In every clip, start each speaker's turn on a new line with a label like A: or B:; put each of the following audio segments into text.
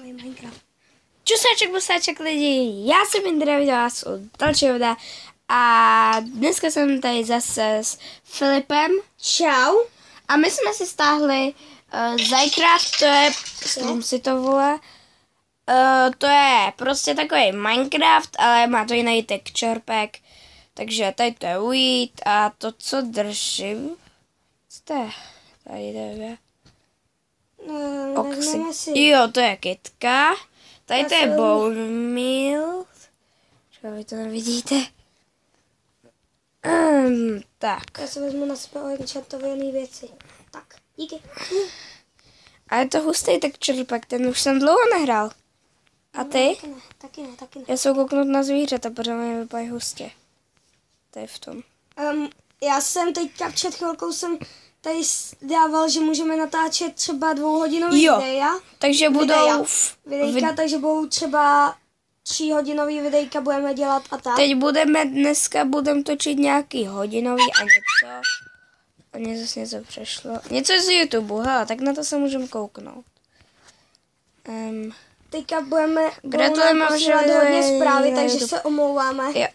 A: Minecraft. Čusáček, busáček lidi, já jsem Indra, viděla vás u dalšího videa a dneska jsem tady zase s Filipem.
B: Čau.
A: A my jsme si stáhli Zajcraft, to je, si to vole, to je prostě takový Minecraft, ale má to jiný texture pack, takže tady to je weed a to, co držím, co to je, tady jde, jo, to je kytka. Tady to je bone meal. Třeba vy to nevidíte. Tak.
B: Já se vezmu na sebe enchantované věci. Tak, díky.
A: A je to hustý texture pack, ten už jsem dlouho nehrál. A ty?
B: Taky ne.
A: Já jsem kouknout na zvířata, protože mi vypadají hustě. To je v tom.
B: Já jsem teďka před chvilkou jsem tady dával, že můžeme natáčet třeba 2hodinový videa.
A: Takže budou
B: videjka, takže budou třeba 3hodinový videjka budeme dělat a tak.
A: Teď dneska budeme točit nějaký hodinový a něco. A mě zase něco přešlo. Něco z YouTube, hele, tak na to se můžeme kouknout.
B: Teďka budeme
A: gratulujeme, že
B: hodně zprávy, takže se omlouváme.
A: Jo.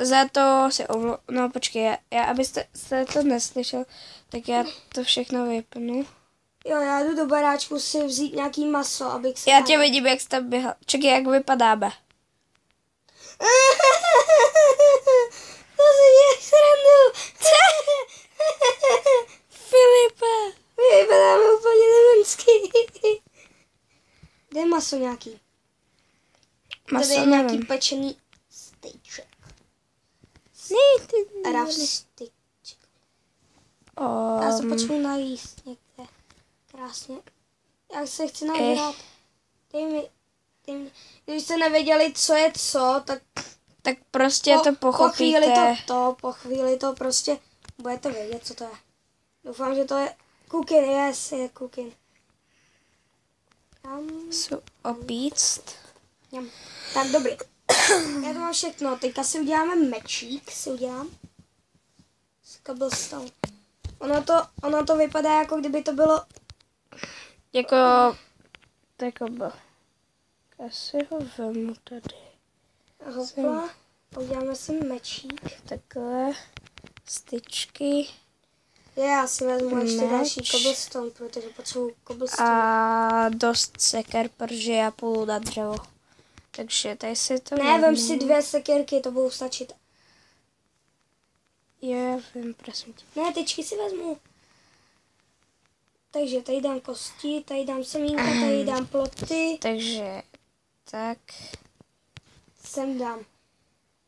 A: Za to se omlouvám. No počkej, já abyste to neslyšel, tak já to všechno vypnu.
B: Jo, já jdu do baráčku si vzít nějaký maso, abych se...
A: Já tě vidím, jak jsi tam běhal. Čekaj, jak vypadáme.
B: To se děje srandu.
A: Filipe.
B: Vypadáme úplně nemensky. Kde je maso nějaký?
A: Maso
B: tady je nějaký pečený stejček. Ravstyček. Já se počnu najíst někde. Krásně. Já se chci najíst. Dej mi. Když jste nevěděli, co je co,
A: tak prostě to pochopíte.
B: Po chvíli to prostě budete vědět, co to je. Doufám, že to je cooking, yes, je cooking.
A: Jsou opíct.
B: Tak dobrý. Já to mám všechno. Teďka si uděláme mečík, z cobblestone. Ono to vypadá, jako kdyby to bylo...
A: Jako bylo. Já si ho vemu tady.
B: Hopla. Uděláme si mečík.
A: Takhle. Styčky.
B: Já si vezmu ještě další cobblestone, protože potřebuji cobblestone.
A: A dost seker, protože já půjdu na dřevo. Takže tady si to...
B: Ne, vem si 2 sekerky, to budou stačit.
A: Jo, já vím, prosím tě.
B: Ne, tyčky si vezmu. Takže tady dám kosti, tady dám semínka, tady dám ploty.
A: Takže, tak.
B: Sem dám.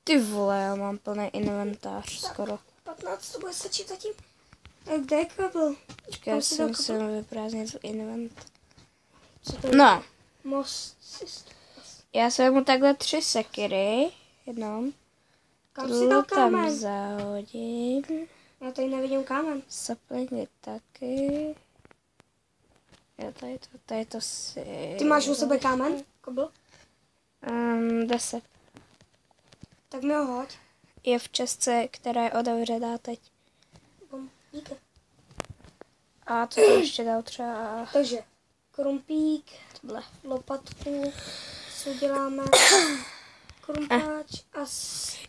A: Ty vole, já mám plný inventář tak, skoro.
B: 15 to bude stačit zatím. Kde je kabel?
A: Já si musím vyprázdnit invent. No.
B: Most system.
A: Já jsem mu takhle 3 sekiry. Jednou.
B: Kam si dal kámen?
A: Tam zahodím.
B: Já tady nevidím kámen.
A: Saplingy taky. Já tady to si...
B: Ty máš u sebe kámen? Kobl?
A: 10.
B: Tak mi ho hoď.
A: Je v čestce, která je otevřená teď.
B: Díky.
A: A co to ještě dal třeba?
B: Takže krumpík, lopatku, si uděláme krumpáč a...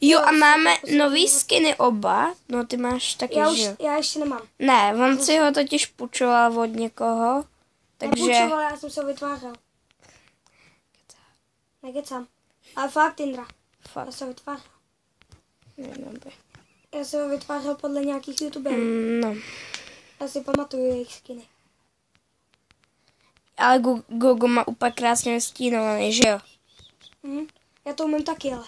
A: Jo, a máme nový skiny oba. No ty máš taky, že?
B: Já ještě nemám.
A: Ne, on si ho totiž půjčoval od někoho. Takže...
B: Nepůjčoval, já jsem se ho vytvářel. Nekecám. Ale fakt, Indra.
A: Fakt.
B: Já se ho vytvářel.
A: Nebyl.
B: Já se ho vytvářel podle nějakých youtuberů.
A: No.
B: Já si pamatuju jejich skiny.
A: Ale Gogo má úplně krásně vystínovaný, že jo?
B: Já to umím taky, ale.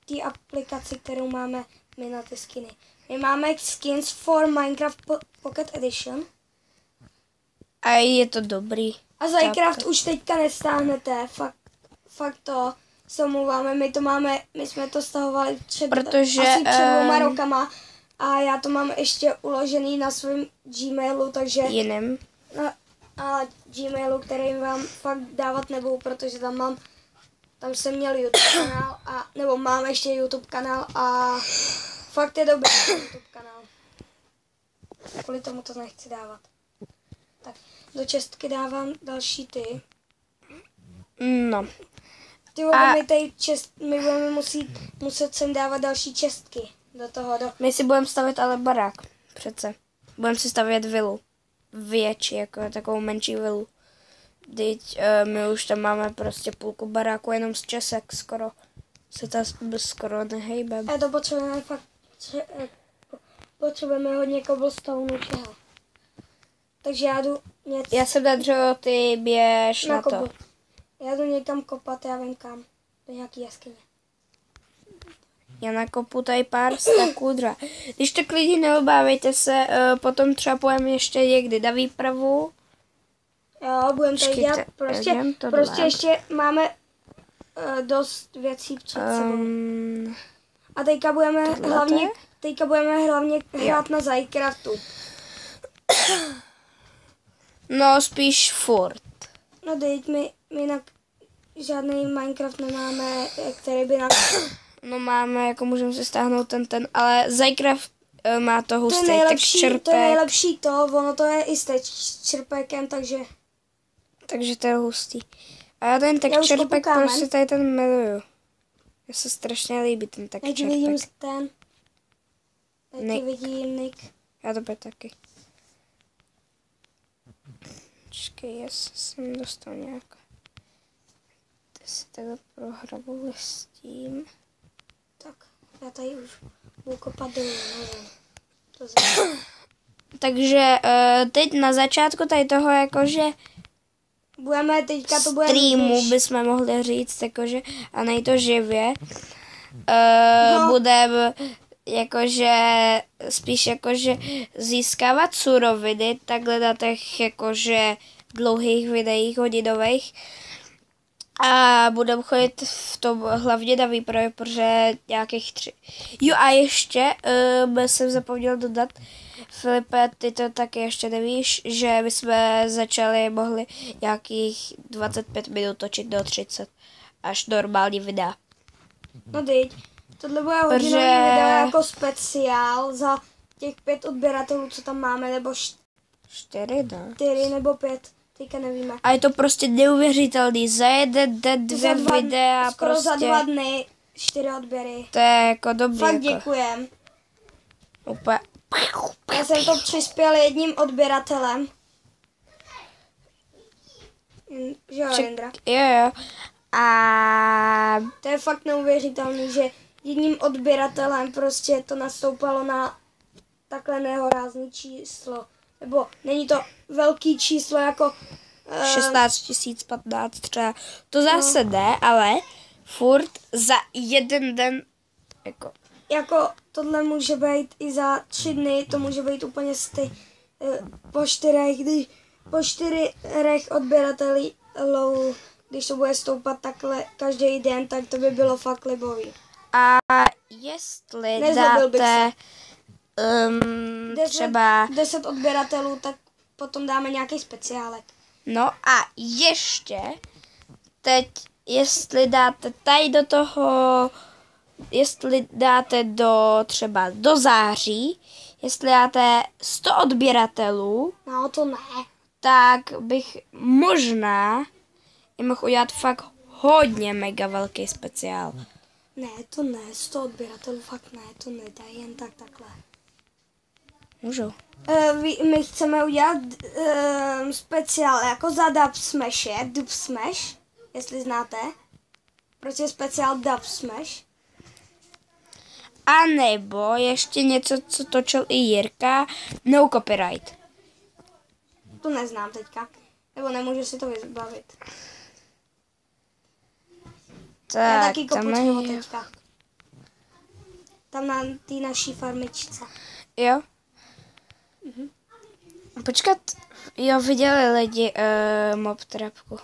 B: Ty aplikaci, kterou máme my na ty skiny. My máme skins for Minecraft Pocket Edition.
A: A je to dobrý.
B: A Zajcraft už teďka nestáhnete. Fakt to se omlouváme. My jsme to stahovali asi před 2 rokama. A já to mám ještě uložený na svém Gmailu, takže...
A: Jiným.
B: A Gmailu, který vám fakt dávat nebudu, protože tam jsem měl YouTube kanál, nebo mám ještě YouTube kanál a fakt je dobrý YouTube kanál. Kvůli tomu to nechci dávat. Tak, do čestky dávám další ty.
A: No.
B: Ty vole, my budeme muset sem dávat další čestky do toho.
A: My si budeme stavět ale barák, přece. Budeme si stavět vilu. Větší, jako takovou menší vilu. Teď my už tam máme prostě půlku baráku jenom z česek skoro. Se ta skoro nehejbe.
B: A to potřebujeme fakt, potřebujeme hodně cobblestone, čeho. Takže já jdu něco...
A: Já jsem na dřevo, ty běž na to.
B: Já jdu někam kopat, já vím kam. Do nějaký jaskyně.
A: Já nakopu tady pár staků dřeva. Když tak lidi neobávejte se, potom třeba půjdeme ještě někdy na výpravu.
B: Jo, budeme tady dělat, prostě ještě máme dost věcí před sebou. A teďka budeme hlavně hrát na Minecraftu.
A: No, spíš furt.
B: No teď my jinak žádný Minecraft nemáme, který by nám...
A: No máme, jako můžeme si stáhnout ten, ale Minecraft má to hustý texture pack.
B: To je nejlepší ono to je i s texture packem, takže...
A: Takže to je hustý. A já ten texture pack prostě tady ten miluju. Mně se strašně líbí ten texture pack.
B: Vidím ten. Vidím Nick.
A: Já to bude taky. Počkej, jestli jsem dostal nějak. Ty si takhle prohrabu s tím.
B: Tak, já tady už budu kopat dolů.
A: Takže teď na začátku tady toho jakože
B: teďka to bude
A: streamu bychom mohli říct, jakože, a nej to živě. Budeme jakože spíš jakože získávat suroviny, takhle na těch jakože dlouhých videích hodinových. A budeme chodit v tom hlavně na výpravě, protože nějakých 3. Jo a ještě jsem zapomněl dodat, Filipe, ty to taky ještě nevíš, že my jsme mohli nějakých 25 minut točit do 30, až normální videa.
B: No teď, tohle bude hodinový video jako speciál za těch 5 odběratelů, co tam máme, nebo
A: 4, no.
B: 4 nebo 5. Teďka nevíme.
A: A je to prostě neuvěřitelný. Za jeden den 2 videa.
B: Skoro prostě za 2 dny 4 odběry.
A: To je jako dobrý.
B: Fakt děkujem.
A: Úplně.
B: Já jsem to přispěl jedním odběratelem. Jo, Jindra.
A: Jo. A
B: to je fakt neuvěřitelný, že jedním odběratelem prostě to nastoupalo na takhle nehorázný číslo. Nebo není to velký číslo jako...
A: 16 015 třeba. To zase jde, ale furt za jeden den
B: jako tohle může být i za 3 dny, to může být úplně po 4 odběratelů, když to bude stoupat takhle každý den, tak to by bylo fakt libový.
A: A jestli dáte třeba
B: 10 odběratelů, tak potom dáme nějaký speciálek.
A: No a ještě teď, jestli dáte tady do toho, jestli dáte třeba do září, jestli dáte 100 odběratelů,
B: no to ne,
A: tak bych možná mohl udělat fakt hodně mega velký speciál.
B: Ne, to ne, 100 odběratelů fakt ne, to nedá jen takhle.
A: Můžu.
B: My chceme udělat speciál jako za Dub Smash, jestli znáte. Proč je speciál Dub Smash?
A: A nebo ještě něco, co točil i Jirka, no copyright.
B: To neznám teďka, nebo nemůžu si to vybavit.
A: Tak,
B: já taky kopu teďka. Tam na té naší farmičce.
A: Jo. Počkat, jo, viděli lidi mob trapku.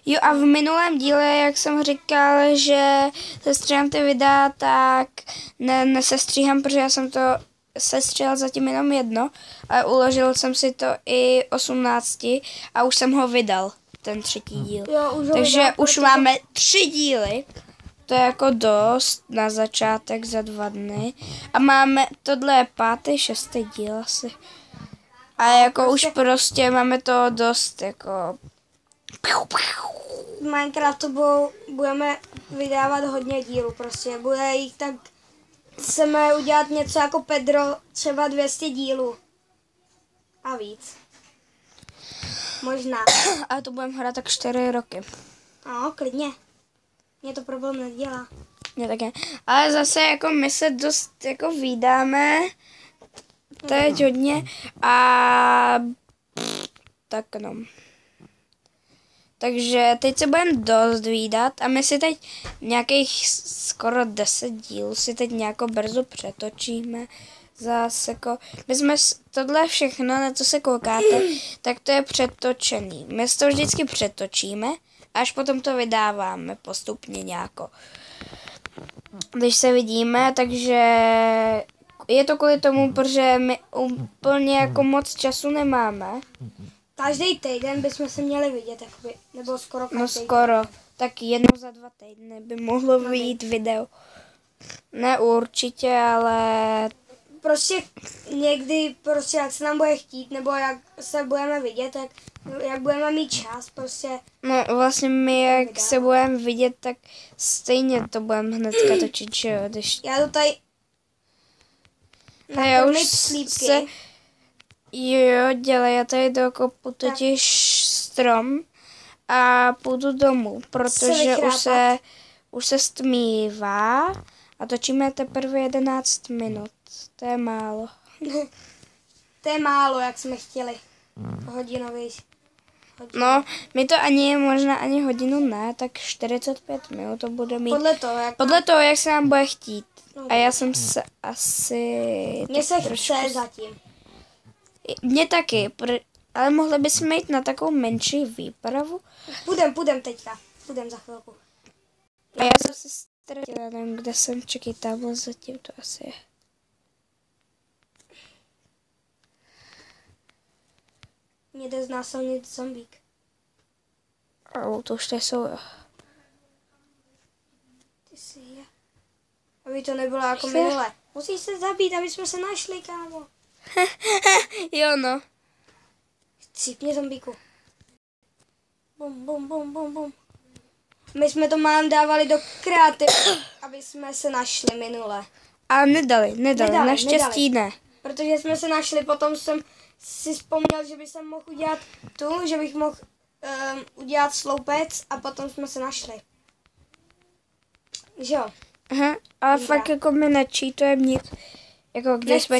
A: Jo a v minulém díle, jak jsem říkal, že sestříhám ty videa, tak nesestříhám, protože já jsem to sestříhal zatím jenom jedno, ale uložil jsem si to i 18 a už jsem ho vydal, ten 3. díl.
B: Jo,
A: takže už máme 3 díly. To je jako dost na začátek za 2 dny. A máme, tohle je 5., 6. díl asi. A jako už prostě máme to dost jako...
B: V Minecraftu budeme vydávat hodně dílů prostě. Bude jich tak... Chceme udělat něco jako Pedro, třeba 200 dílů. A víc. Možná.
A: A to budeme hrát tak 4 roky.
B: No, klidně. Mě to problém nedělá.
A: Mě také. Ale zase jako my se dost jako vídáme teď hodně a tak no. Takže teď se budeme dost vídat a my si teď nějakých skoro 10 dílů si teď nějako brzo přetočíme. Zase jako, my jsme tohle všechno, na co se koukáte, tak to je přetočený. My to vždycky přetočíme, až potom to vydáváme postupně nějako. Když se vidíme, takže je to kvůli tomu, protože my úplně jako moc času nemáme.
B: Každý týden bychom se měli vidět, jakoby, nebo skoro každý.
A: No skoro, tak jednou za 2 týdny by mohlo vyjít video. Ne určitě, ale...
B: Prostě někdy, prostě jak se nám bude chtít, nebo jak se budeme vidět, tak jak budeme mít čas, prostě.
A: No vlastně my, jak se budeme vidět, tak stejně to budeme hnedka točit, že jo, když...
B: Já to tady...
A: A já už se... Jo, dělej, já tady dokopu totiž strom a půjdu domů, protože už se stmívá a točíme teprve 11 minut. To je málo.
B: To je málo, jak jsme chtěli. Hodinový.
A: No, my to možná ani hodinu ne, tak 45 minut to bude mít. Podle toho, jak se nám bude chtít. No, a já jsem se asi...
B: Mně se chce zatím.
A: Mně taky, ale mohli bychom jít na takovou menší výpravu.
B: Půjdem teďka. Půjdem za chvilku.
A: A já jsem se ztratila, nevím, kde jsem, čekej, tamhle zatím to asi je.
B: Mě jde znásilnit zombík.
A: A to už tady jsou.
B: Ty si je. Aby to nebylo jako minule. Musíš se zabít, aby jsme se našli, kámo.
A: Jo no.
B: Cípně zombíku. Bum, bum, bum, bum, bum. My jsme to málem dávali do kreativ, aby jsme se našli minule.
A: A nedali. Naštěstí ne.
B: Protože jsme se našli, potom jsem si vzpomněl, že bych mohl udělat že bych mohl udělat sloupec a potom jsme se našli. Že jo?
A: Aha, ale fakt jako my nečítujeme nic. Jako když jsme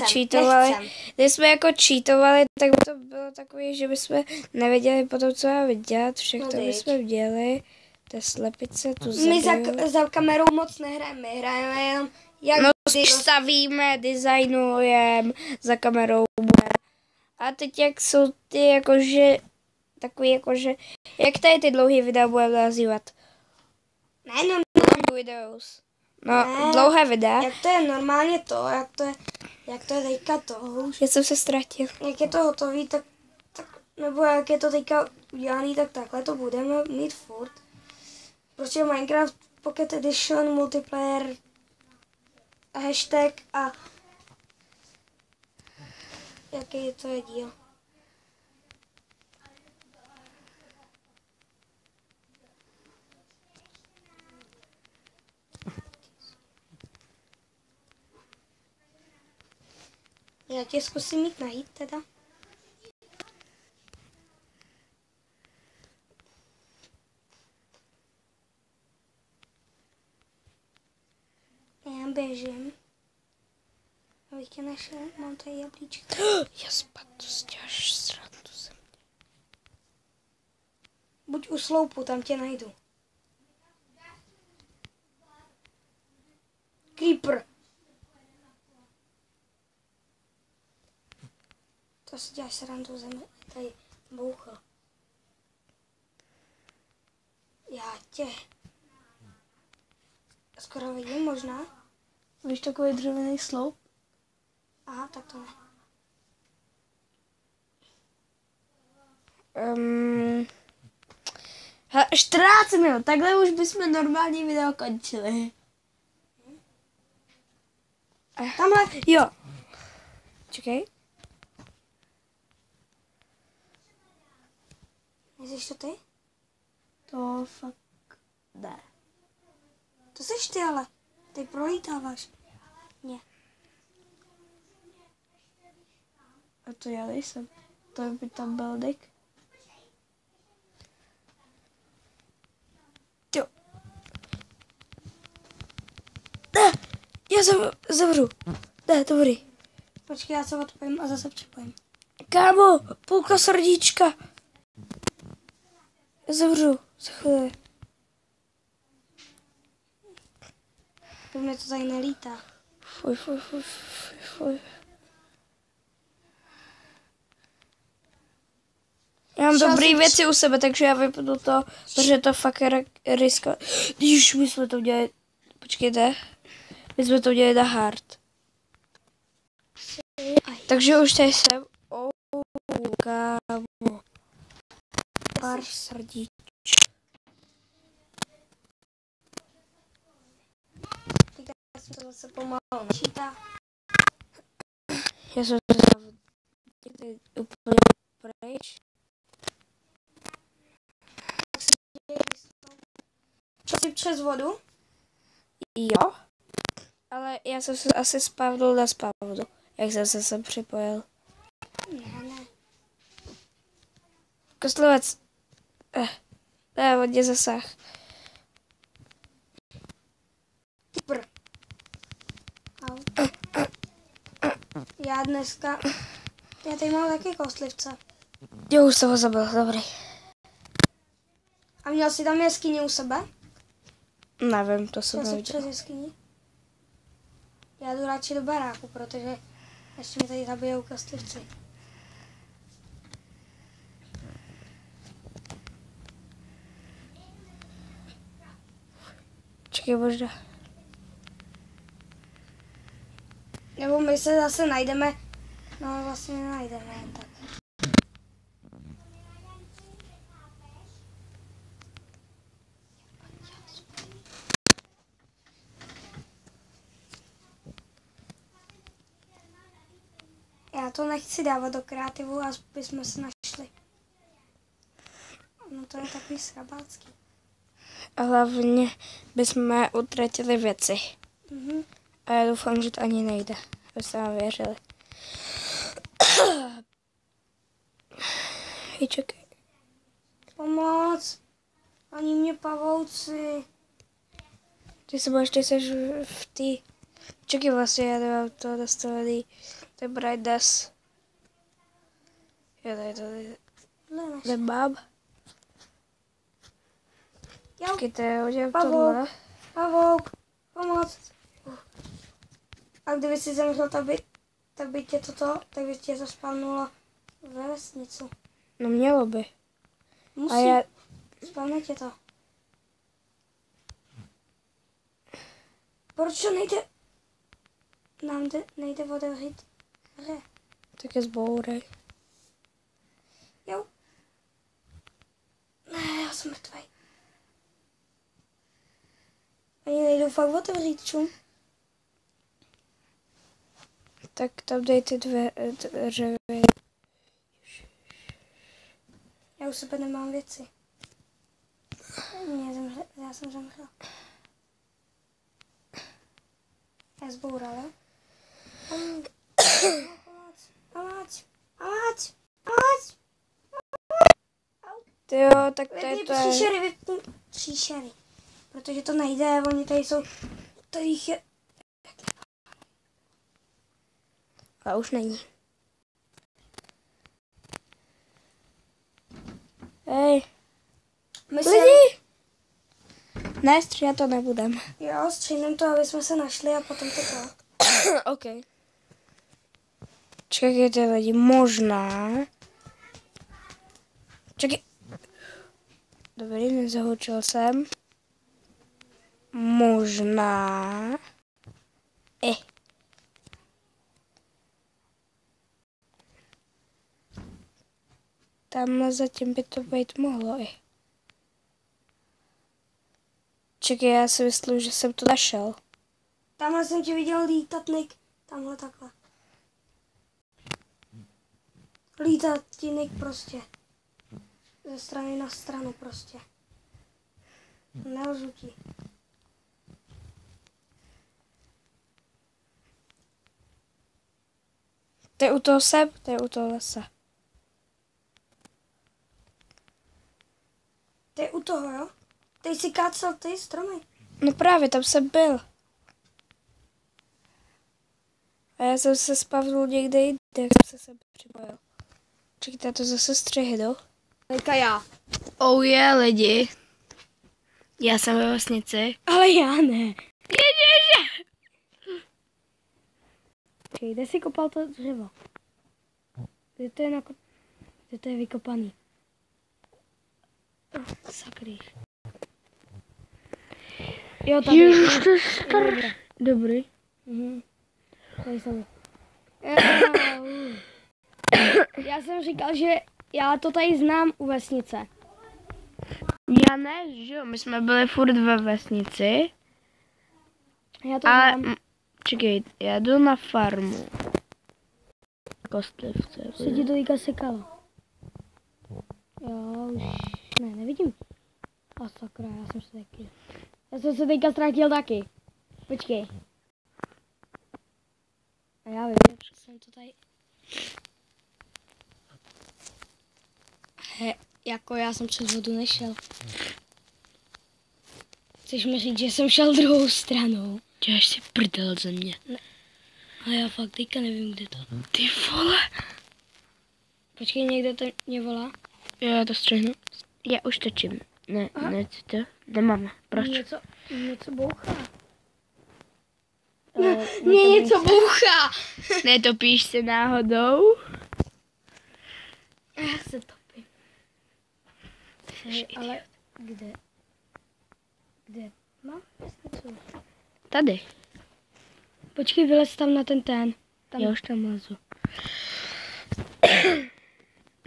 A: jako cheatovali, tak by to bylo takové, že bychom nevěděli potom, co máme dělat. Všechno bychom viděli. To je slepice, tu zabiju.
B: My za kamerou moc nehrajeme, my hrajeme jenom jak...
A: No stavíme, designujeme, za kamerou. A teď jak jsou ty jakože, takový jakože, jak tady ty dlouhé videa budeme nazývat?
B: Ne.
A: Videos. No, dlouhé videa.
B: Jak to je normálně to, jak to je teďka to.
A: Já jsem se ztratil.
B: Jak je to hotový, tak nebo jak je to teďka udělaný, tak takhle to budeme mít furt. Prostě Minecraft Pocket Edition, multiplayer, hashtag a jaký to je díl. Já tě zkusím mít najít teda. Já běžím. Abych tě našel, mám tady jablíčko.
A: Já spadl, stěž srandu jsem.
B: Buď u sloupu, tam tě najdu. Creeper. To si děláš srandu zemi. Tady bouchl. Já tě skoro vidím možná.
A: Víš takový dřevěný sloup?
B: Aha, tak to ne.
A: Hele, 14 minut, takhle už bychom normální video končili.
B: Tamhle.
A: Jo. Čekej.
B: Jsi to ty?
A: To fakt ne.
B: To seš ty ale. Ty prolítáváš. Ne.
A: A to já nejsem. To by tam byl Dick. Jo. Ne, já zavřu. Ne, dobrý.
B: Počkej, já se odpojím a zase připojím.
A: Kámo, půlka srdíčka. Já zavřu. Za chvíli.
B: To mě to tady nelítá.
A: Fuj. Já mám dobrý věci u sebe, takže já vypnu to, protože to fakt je risko. Když my jsme to udělali, počkejte, my jsme to udělali na hard. Takže už tady jsem, kámo, pár srdíček.
B: Já jsem to zase pomalu načítá.
A: Já jsem někdy úplně pryč.
B: Co jsi přes vodu?
A: Jo, ale já jsem se asi spavnul na spavnu, jak jsem se sem připojil.
B: Ne.
A: Kostlivec. Ne, on mě zasah.
B: Super. Já dneska... Já tady mám taky kostlivce.
A: Jo, už jsem ho zabil, dobrý.
B: A měl jsi tam jeskyni u sebe?
A: Nevím, to jsem
B: Já jsem
A: neviděl.
B: přes jeskyni. Já jdu radši do baráku, protože ještě mi tady zabijou kostlivci.
A: Čekaj, možná.
B: Nebo my se zase najdeme, no vlastně nenajdeme jen tak. Já to nechci dávat do kreativu, aby jsme se našli. No to je takový srabácký.
A: A hlavně bychom utratili věci.
B: Mhm.
A: A já doufám, že to ani nejde. Abyste nám věřili. Hej, čekaj.
B: Pomoc! Oni mě pavouci.
A: Ty jsi v té... Čekaj, vlastně já nemám to nastavený. To je brightness. Já tady nemám. Čekajte, udělám tohle.
B: Pavouk, pomoc. A kdyby si zemřel, tak by tě to spavnulo ve vesnici.
A: No mělo by.
B: Musí.
A: A já...
B: Spavne tě to. Proč to nejde? Nám nejde otevřít hře.
A: Tak je zbourej.
B: Jo. Ne, já jsem mrtvej. Ani nejdu fakt otevřít, čum.
A: Tak tam dej ty dveře.
B: Já u sebe nemám věci. Já jsem zemřel. Já zboural, jo? Pomoc.
A: Tyjo, tak to je to.
B: Vypni příšery. Protože to nejde, oni tady jsou, tady jich je.
A: A už není. Hej. Lidi! Ne, stříhat to nebudem.
B: Jo, stříhnem to, aby jsme se našli a potom to.
A: OK. Čekajte, lidi, možná... Čekaj. Dobrý, nezahučil jsem. Možná... Tamhle zatím by to být mohlo i. Čekaj, já si myslím, že jsem to našel.
B: Tamhle jsem tě viděl lítat, Nick. Tamhle takhle. Lítat ti, Nick, prostě. ze strany na stranu prostě. Nelžu ti.
A: To je u toho seb, to je u toho lesa.
B: To je u toho, jo? Ty jsi kácel ty stromy.
A: No právě, tam jsem byl. A já jsem se spavnul někde jinde, jak jsem se sem připojil. Čekajte, já to zase střihnu.
B: Teďka já.
A: Oh yeah, lidi. Já jsem ve vesnici.
B: Ale já ne.
A: Ježiže!
B: Počkej, kde jsi kopal to dřevo? Kde to je vykopaný? Sakrýš. Jo, tady.
A: Ježiš, to je strašný. Dobrý.
B: Tady jsem. Já jsem říkal, že já to tady znám u vesnice.
A: Já ne, že jo, my jsme byli furt ve vesnici.
B: Já to
A: Ale,
B: znám.
A: čekej, já jdu na farmu. Kostlivce.
B: Se ti to teďka sekalo. Jo, už ne, nevidím. A sakra, já jsem se taky. Já jsem se teďka ztratil taky. Počkej. A já vím, že jsem to tady. Jako já jsem přes vodu nešel. Chceš mi říct, že jsem šel druhou stranou?
A: Děláš si prdel ze mě.
B: Ne. Ale já fakt teďka nevím, kde to.
A: Ty vole.
B: Počkej, někde to mě volá?
A: Jo, já to střihnu. Já už točím. Ne,
B: Aha.
A: ne, co to? Nemáme. Proč?
B: Něco bouchá.
A: Mě něco bouchá. Netopíš se náhodou?
B: Já se topím. Ale kde? Kde? Mám vesnicu.
A: Tady.
B: Počkej, vylez tam na ten. Tam.
A: Já už tam lezu.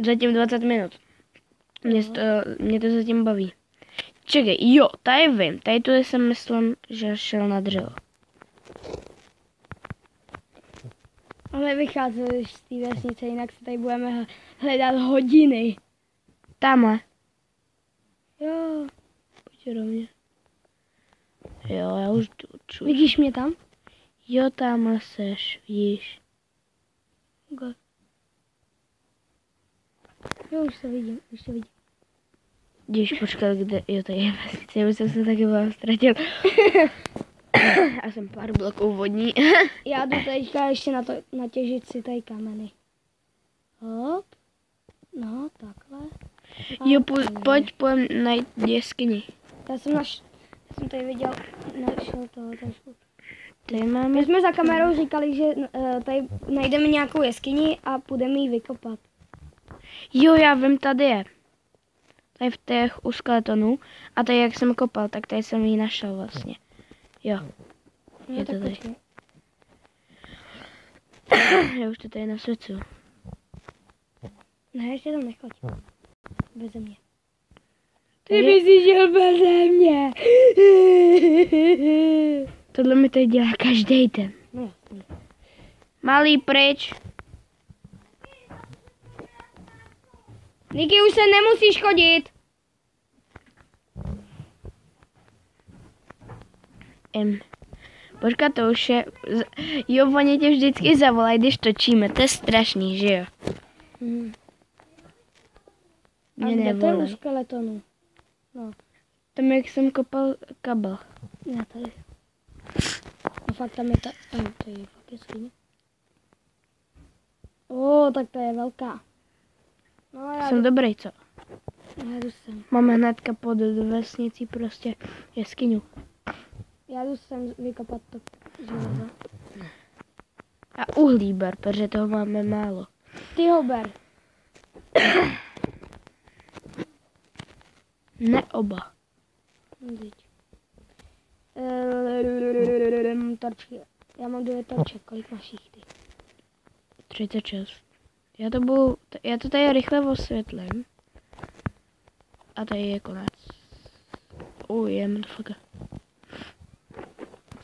A: Zatím 20 minut. Mě to zatím baví. Čekej, jo, tady vím. Tady tu jsem myslím, že šel na dřevo.
B: Ale vycházeli z té vesnice, jinak se tady budeme hledat hodiny.
A: Tamhle.
B: Jo.
A: Pojď do mě. Jo, já už jdu.
B: Vidíš mě tam?
A: Jo, tamhle seš, vidíš.
B: Okay. Jo, už to vidím.
A: Když počkat, kde, jo, tady je vesnice, já už jsem se taky vám ztratil. Já jsem pár bloků vodní.
B: Já jdu teďka ještě natěžit si tady kameny. Hop. No, takhle.
A: Jo, pojď najít jeskyni.
B: Já jsem tady viděl, našel toho trošku.
A: Tady máme...
B: My jsme za kamerou říkali, že tady najdeme nějakou jeskyni a půjdeme ji vykopat.
A: Jo, já vím, tady je. Tady v těch u skeletonů. A tady, jak jsem kopal, tak tady jsem ji našel vlastně. Jo.
B: No,
A: Je to tady.
B: počkej.
A: Já už to tady nasvěcuju.
B: Ne, ještě tam nechoď. Beze mě.
A: Ty
B: bys šel beze mě.
A: Tohle mi tady dělá každý den.
B: No jasný.
A: Malý pryč.
B: Niky, už se nemusíš chodit.
A: Počkat, to už je... Jo, oni tě vždycky zavolají, když točíme. To je strašný, že jo?
B: A
A: Mě
B: kde to je u
A: nevolej.
B: skeletonu? No,
A: Tam, jak jsem kopal kabel.
B: ne tady. No fakt tam je to je fakt jeskyně. Tak to je velká. No já
A: Jsem dobrý, co?
B: jdu sem.
A: Máme hnedka pod vesnicí prostě jeskyňu.
B: Já jdu sem vykopat to železo.
A: A uhlí ber, protože toho máme málo.
B: Ty ho ber.
A: Ne oba.
B: Vždyť. Torčky. Já mám 2 torček, kolik máš jich ty?
A: 36. Já to tady rychle osvětlím. A tady je konec. Je motherfucker.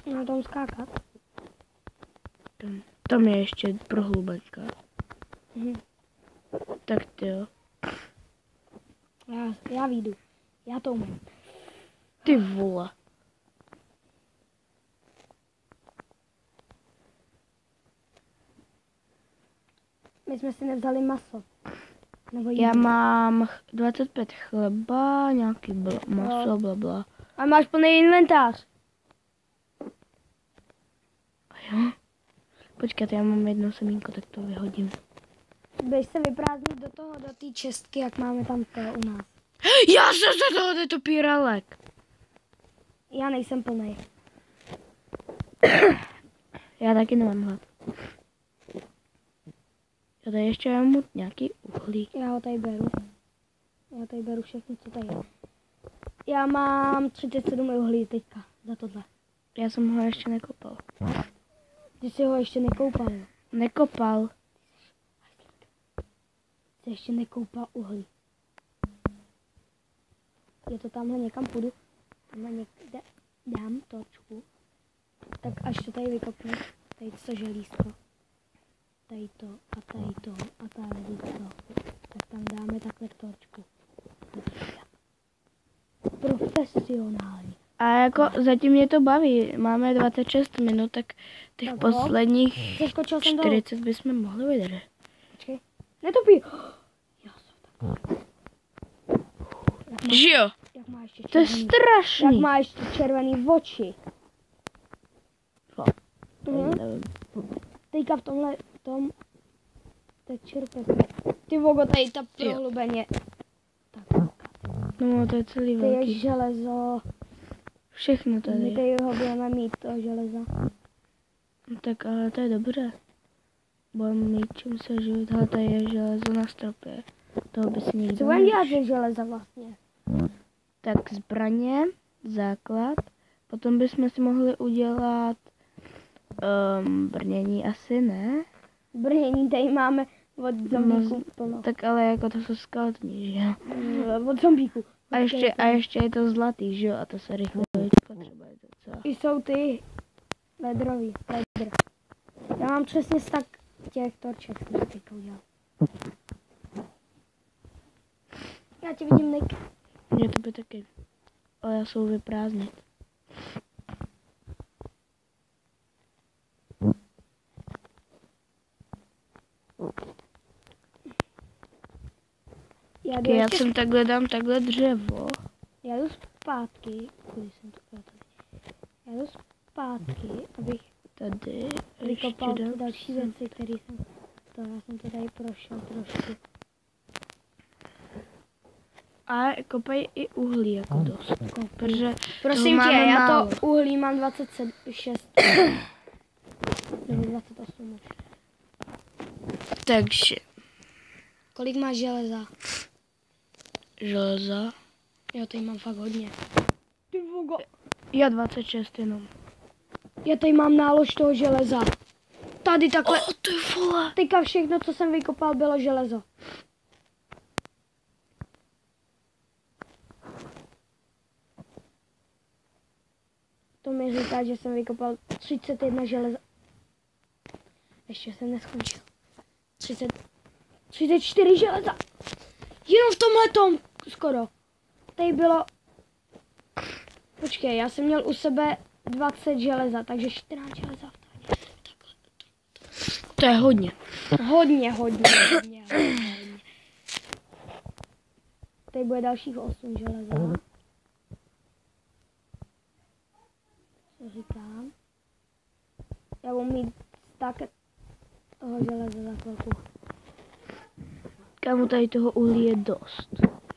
B: No tam skákat.
A: Tam je ještě prohlubenka.
B: Mhm.
A: Tak ty jo.
B: Já vyjdu. Já to umím.
A: Ty vole.
B: My jsme si nevzali maso. Nebo
A: Já mám 25 chleba, nějaký maso, blabla.
B: A máš plný inventář.
A: A jo? Počkat, já mám jedno semínko, tak to vyhodím.
B: Běž se vyprázdnit do té čestky, jak máme tam to u nás.
A: Já jsem se toho netopíralek.
B: Já nejsem plný.
A: Já taky nemám hlad. Já tady ještě mám nějaký uhlí.
B: Já ho tady beru. Já tady beru všechno, co tady je. Já mám 37 uhlí teďka za tohle.
A: Já jsem ho ještě nekopal.
B: Ty jsi ho ještě nekoupal.
A: Nekopal.
B: Jsi ještě nekoupal uhlí. Je to tamhle někam půjdu. Tamhle někde dám točku. Tak až to tady vykopnu. Tady to želízko. Tady to a tady to a tady to. Tak tam dáme takhle točku. Profesionálně.
A: A jako zatím mě to baví. Máme 26 minut, tak těch
B: Tak
A: posledních
B: Zeskočil jsem
A: 40 bychom mohli vydržet.
B: Počkej. Netopí. Já jsem takový.
A: Že jo?
B: Jak má ještě
A: To je
B: červený.
A: strašný.
B: Jak má ještě červený oči.
A: Nevím.
B: Teďka v tomhle tom teď čerpet. Ty vogo, tady ta prohlubeně. Tak,
A: No to je celý
B: to je
A: velký.
B: železo.
A: Všechno
B: My
A: tady.
B: tady ho budeme mít, to železo.
A: No tak ale to je dobře. Budeme mít čím se živit. Hele, tady je železo na stropě. Toho by si nikdo
B: Co budeme dělat ze železa vlastně?
A: Tak zbraně, základ. Potom bychom si mohli udělat brnění asi, ne?
B: Brnění tady máme od zombíků plno.
A: Tak ale jako to jsou skeletní, že jo?
B: Od zombíků.
A: A ještě je to zlatý, že jo? A to se rychle potřebuje docela.
B: I jsou ty ledrový, ledr. Já mám přesně tak těch torček, jsem si teďka udělal. Já tě vidím, Nick.
A: Mě to by taky. Ale já jsou vyprázdnit. Já jsem takhle dám takhle dřevo.
B: Já jdu zpátky, kudy jsem to tady. Já jdu zpátky, abych
A: Tady
B: vykopal
A: ještě
B: ty další věci, které jsem... Já jsem to tady prošel trošku.
A: A kopej i uhlí jako dost. Protože
B: Prosím tě, já to uhlí mám 26. Nebo 28 už.
A: Takže
B: Kolik máš železa?
A: železa.
B: Jo, tady mám fakt hodně. Ty vogo.
A: Já 26 jenom.
B: Já tady mám nálož toho železa. Tady takhle.
A: Ty vole.
B: Teďka všechno, co jsem vykopal, bylo železo. To mi říká, že jsem vykopal 31 železa. Ještě jsem neskončil. 34 železa. Jenom v tomhletom skoro. Tady bylo... Počkej, já jsem měl u sebe 20 železa, takže 14 železa.
A: To je hodně.
B: Hodně. Tady bude dalších 8 železa. Co říkám? Já budu mít tak toho železa za chvilku.
A: Kámo, tady toho uhlí je dost.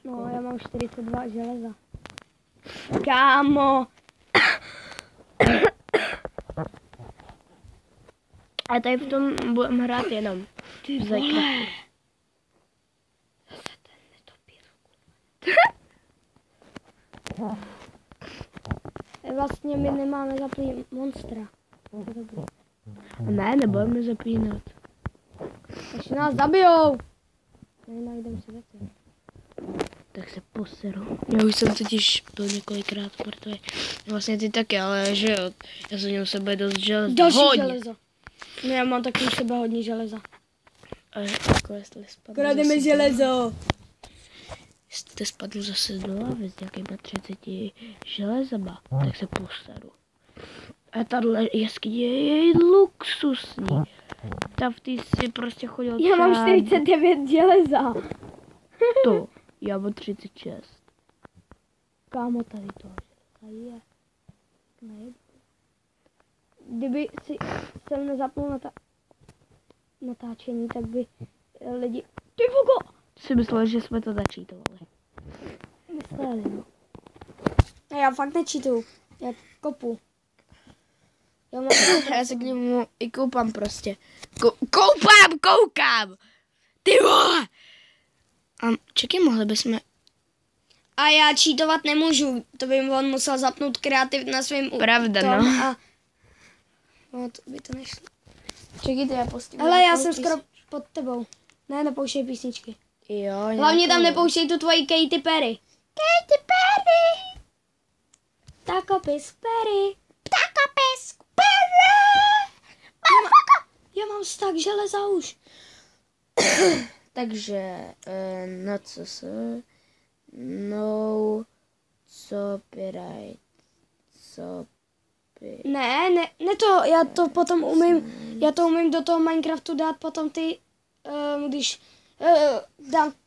B: No, já mám 42 železa. Kámo!
A: A tady v tom budeme hrát jenom.
B: Ty
A: vole.
B: Zase ten netopír. Vlastně my nemáme zaplý monstra.
A: Ne, nebudeme zapínat.
B: Ještě nás zabijou! Nenajdem si věci.
A: Tak se poseru. Já už jsem totiž byl několikrát sportový. Vlastně ty taky, ale že jo. Já jsem měl u sebe dost železa.
B: Další
A: Hodně.
B: železo. No já mám taky u sebe hodně železa.
A: A jako jestli spadne.
B: Krademe železo.
A: jestli spadnu zase do lávy s nějakýma 30 železama, tak se postaru. A tahle jeskyně je luxusní. Tam v tý si prostě chodil
B: Já mám 49 železa.
A: To, já mám 36.
B: Kámo, tady to je. Ne. Kdyby si jsem nezapnul natáčení, tak by lidi... Ty vogo!
A: Si myslel, že jsme to načítovali.
B: Mysleli, no. A já fakt nečítuju. Já kopu.
A: Já se k němu i koupám prostě. Koukám! Ty vole! A čekaj, mohli bychom...
B: A já čítovat nemůžu. To by on musel zapnout kreativ na svým
A: Pravda, no.
B: A... No, to by to nešlo.
A: Čekajte, já pustím.
B: Ale já jsem skoro pod tebou. Ne, nepouštěj písničky.
A: Jo,
B: hlavně tam nepouštěj tu tvoji Katy Perry. Katy Perry! Ptakopis Perry. Ptakopis Perry! Já mám tak železa už.
A: Takže, no co se... No... Copyright.
B: Ne to, já to potom umím do toho Minecraftu dát potom ty, když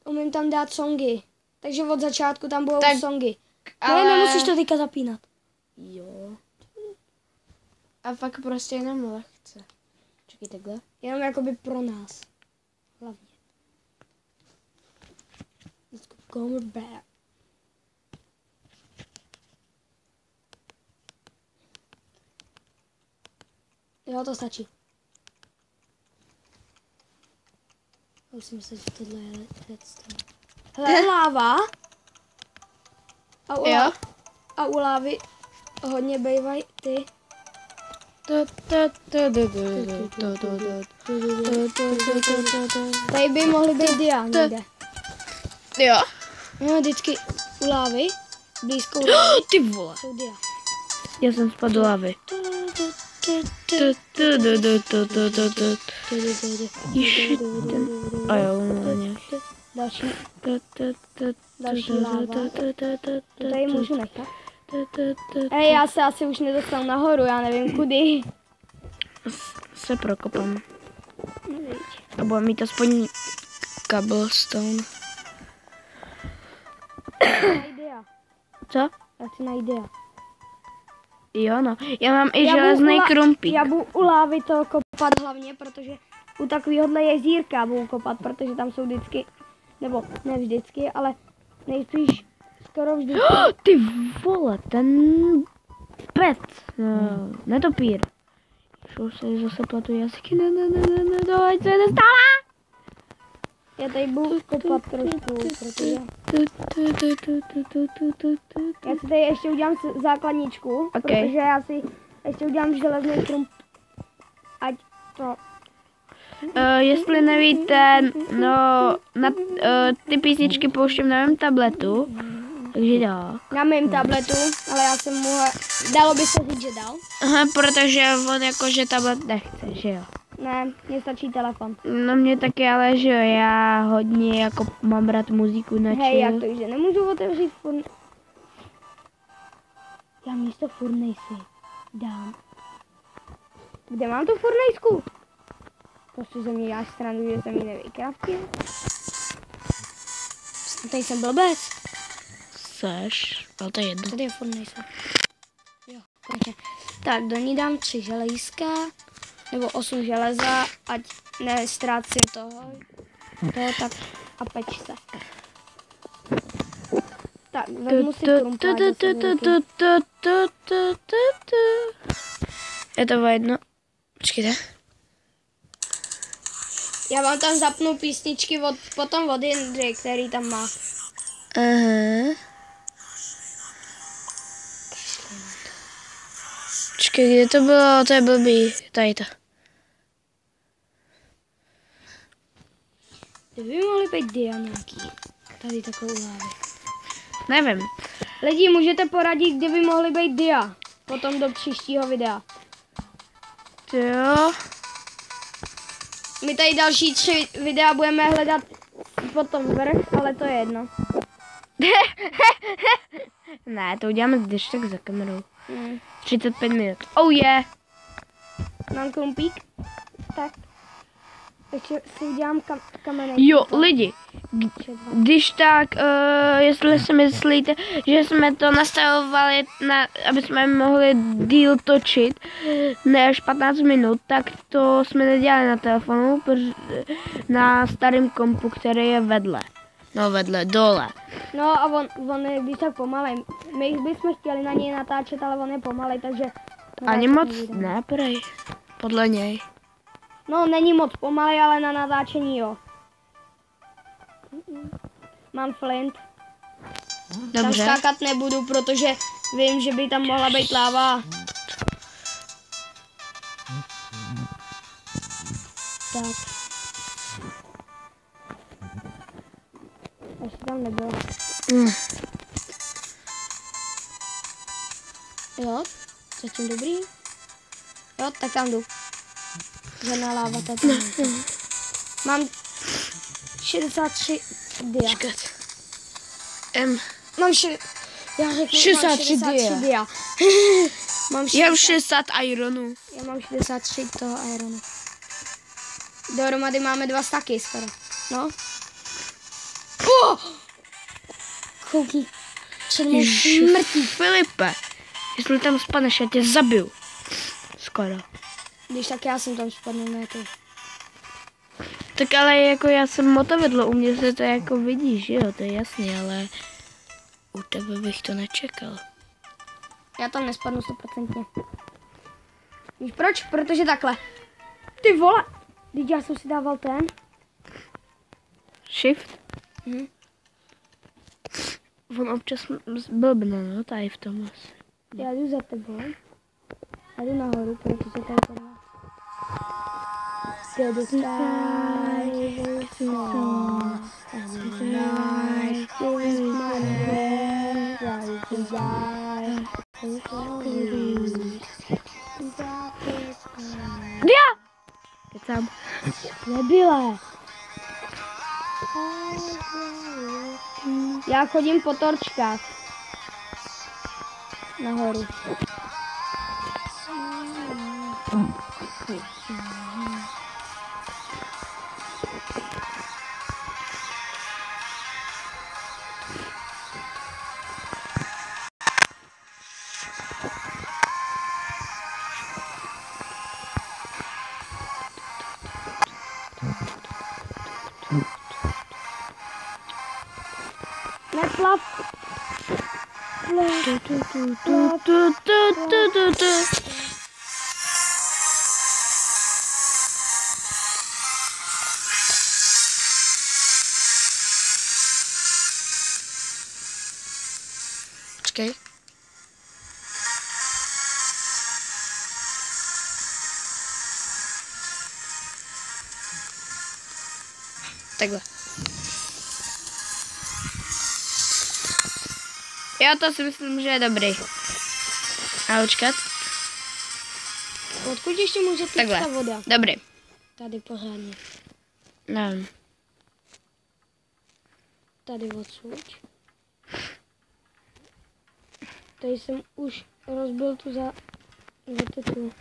B: umím tam dát songy. Takže od začátku tam budou songy. Ale... Ne, nemusíš to teďka zapínat.
A: Jo. A fakt prostě jenom lehce. Čekaj, takhle.
B: Jenom jakoby pro nás. Hlavně. Let's go back. Jo, to stačí. Já si myslím, že tohle je redstone. Hele, láva. A u lávy hodně bejvaj ty. Tady by mohly být dia někde.
A: Jo.
B: No, vždycky u lávy, blízko lávy.
A: Ty vole.
B: Jsou dia.
A: Já jsem spadl do lávy. A jo, nějaký.
B: Další láva. To tady můžu nechat. Já se asi už nedostanu nahoru, já nevím kudy.
A: Se prokopám. A budeme mít aspoň cobblestone. Co?
B: Já chci najít dia.
A: Jo, no. Já mám i železný krumpík.
B: Já budu u lávy to kopat hlavně, protože u takovýhodle jezírka budu kopat, protože tam jsou vždycky, nebo ne vždycky, ale nejspíš skoro vždycky.
A: Ty vole, ten pet. Netopír. Šel se zase platu jazyky. Ne, ať se nestává.
B: Já tady budu kopat trošku, protože... Já si tady ještě udělám základničku, protože já si ještě udělám železný krump. Ať to...
A: Jestli nevíte, no, ty písničky pouštím na mém tabletu, takže jo.
B: Na mém tabletu, ale já jsem mu, dalo by se říct, že dal.
A: Aha, protože on jakože tablet nechce, že jo.
B: Ne, mně stačí telefon.
A: No mě taky, ale že jo, já hodně jako mám rád muziku na chill.
B: Hej, jak to, že nemůžu otevřít furt... Já místo furnejsy dám. Kde mám tu furnejsku? Prostě ze mě děláš stranu, že jsem ji nevykraftil. Tady jsem blbec.
A: Seš, ale to je jedno.
B: Tady je furnejsa. Jo, konečně. Tak, do ní dám 3 želejska. Nebo 8 železa, ať nestrácím toho, tak a peč se. Tak, vezmu si krumpáč.
A: Je to jedno. Počkejte.
B: Já vám tam zapnu písničky potom od Jindry, který tam má.
A: Aha. Počkej, kde to bylo? To je blbý. Tady to.
B: Kdyby mohly být dia nějaký. Tady takovou lávy.
A: Nevím.
B: Lidi, můžete poradit, kde by mohly být dia. Potom do příštího videa.
A: Jo.
B: My tady další 3 videa budeme hledat potom vrch, ale to je jedno.
A: Ne, to uděláme když tak za kamerou. 35 minut. Oh yeah.
B: Mám klumpík. Tak. Takže si udělám kamenek.
A: Jo, lidi, když tak, jestli si myslíte, že jsme to nastavovali, aby jsme mohli díl točit než 15 minut, tak to jsme nedělali na telefonu, na starém kompu, který je vedle. No vedle, dole.
B: No a on je když tak pomalej. My bychom chtěli na něj natáčet, ale on je pomalej, takže...
A: Ani moc ne, prej, podle něj.
B: No, není moc pomalej, ale na natáčení jo. Mám flint.
A: Dobře.
B: Tam skákat nebudu, protože vím, že by tam mohla být láva. Tak. Ještě tam nebylo. Jo, zatím dobrý. Jo, tak tam jdu. Žádná láva tady. Mám 63 dia. Mám já řeknu,
A: 63
B: dia. Mám
A: Já mám 60 ironů.
B: Já mám 63 toho ironu. Dohromady máme 2 staky skoro. No. Koukni. Černou smrtí.
A: Filipe, jestli tam spadneš, já tě zabiju. Skoro.
B: Když tak já jsem tam spadnul, ne ty.
A: Tak ale jako já jsem motovedlo, u mě se to jako vidíš, jo, to je jasný, ale u tebe bych to nečekal.
B: Já tam nespadnu 100%. Víš proč? Protože takhle. Ty vole. Teď já jsem si dával ten.
A: Shift? On občas blbne, no, tady v tom asi.
B: Já jdu za tebou. Já jdu nahoru, protože to je tady. To the sky is small, and the night is my breath, like the light is always.
A: Já! Kecám.
B: Nebyle. Já chodím po torčkách. Nahoru. Neplav.
A: Počkej. Takhle. Já to si myslím, že je dobrý. A počkat.
B: Odkud ještě může týct ta voda?
A: Dobrý.
B: Tady pořádně.
A: Nevím.
B: Tady odsud. Tady jsem už rozbil tu za tu.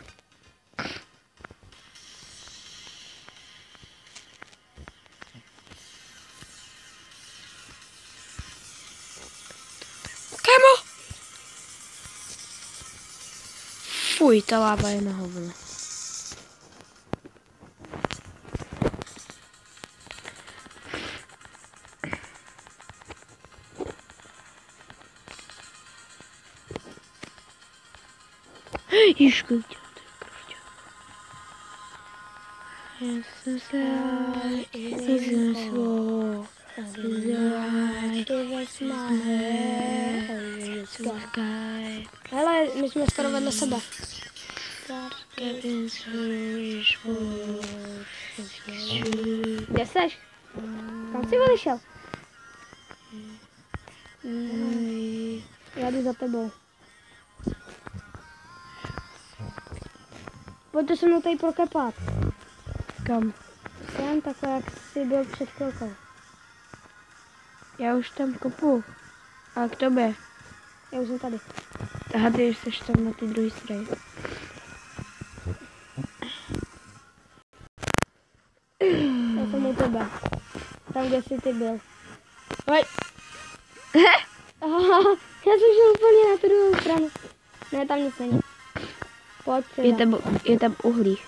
A: Kámo! Fuj, ta láva je na hovno. Jižku,
B: Hele, my jsme skoro vedle sebe. Kde seš? Kam jsi odešel? Já jdu za tebou. Pojďte se mnou tady prokepat.
A: Kam?
B: Jsem takhle, jak jsi byl před chvilkou.
A: Já už tam kopu. A k tobě.
B: Já už jsem tady.
A: Aha, ty jsi tam na ty druhé straně.
B: Já jsem u tebe. Tam, kde jsi ty byl. Pojď. Já jsem šel úplně na tu druhou stranu. Ne, tam nic není. Pojď se.
A: Je tam uhlí.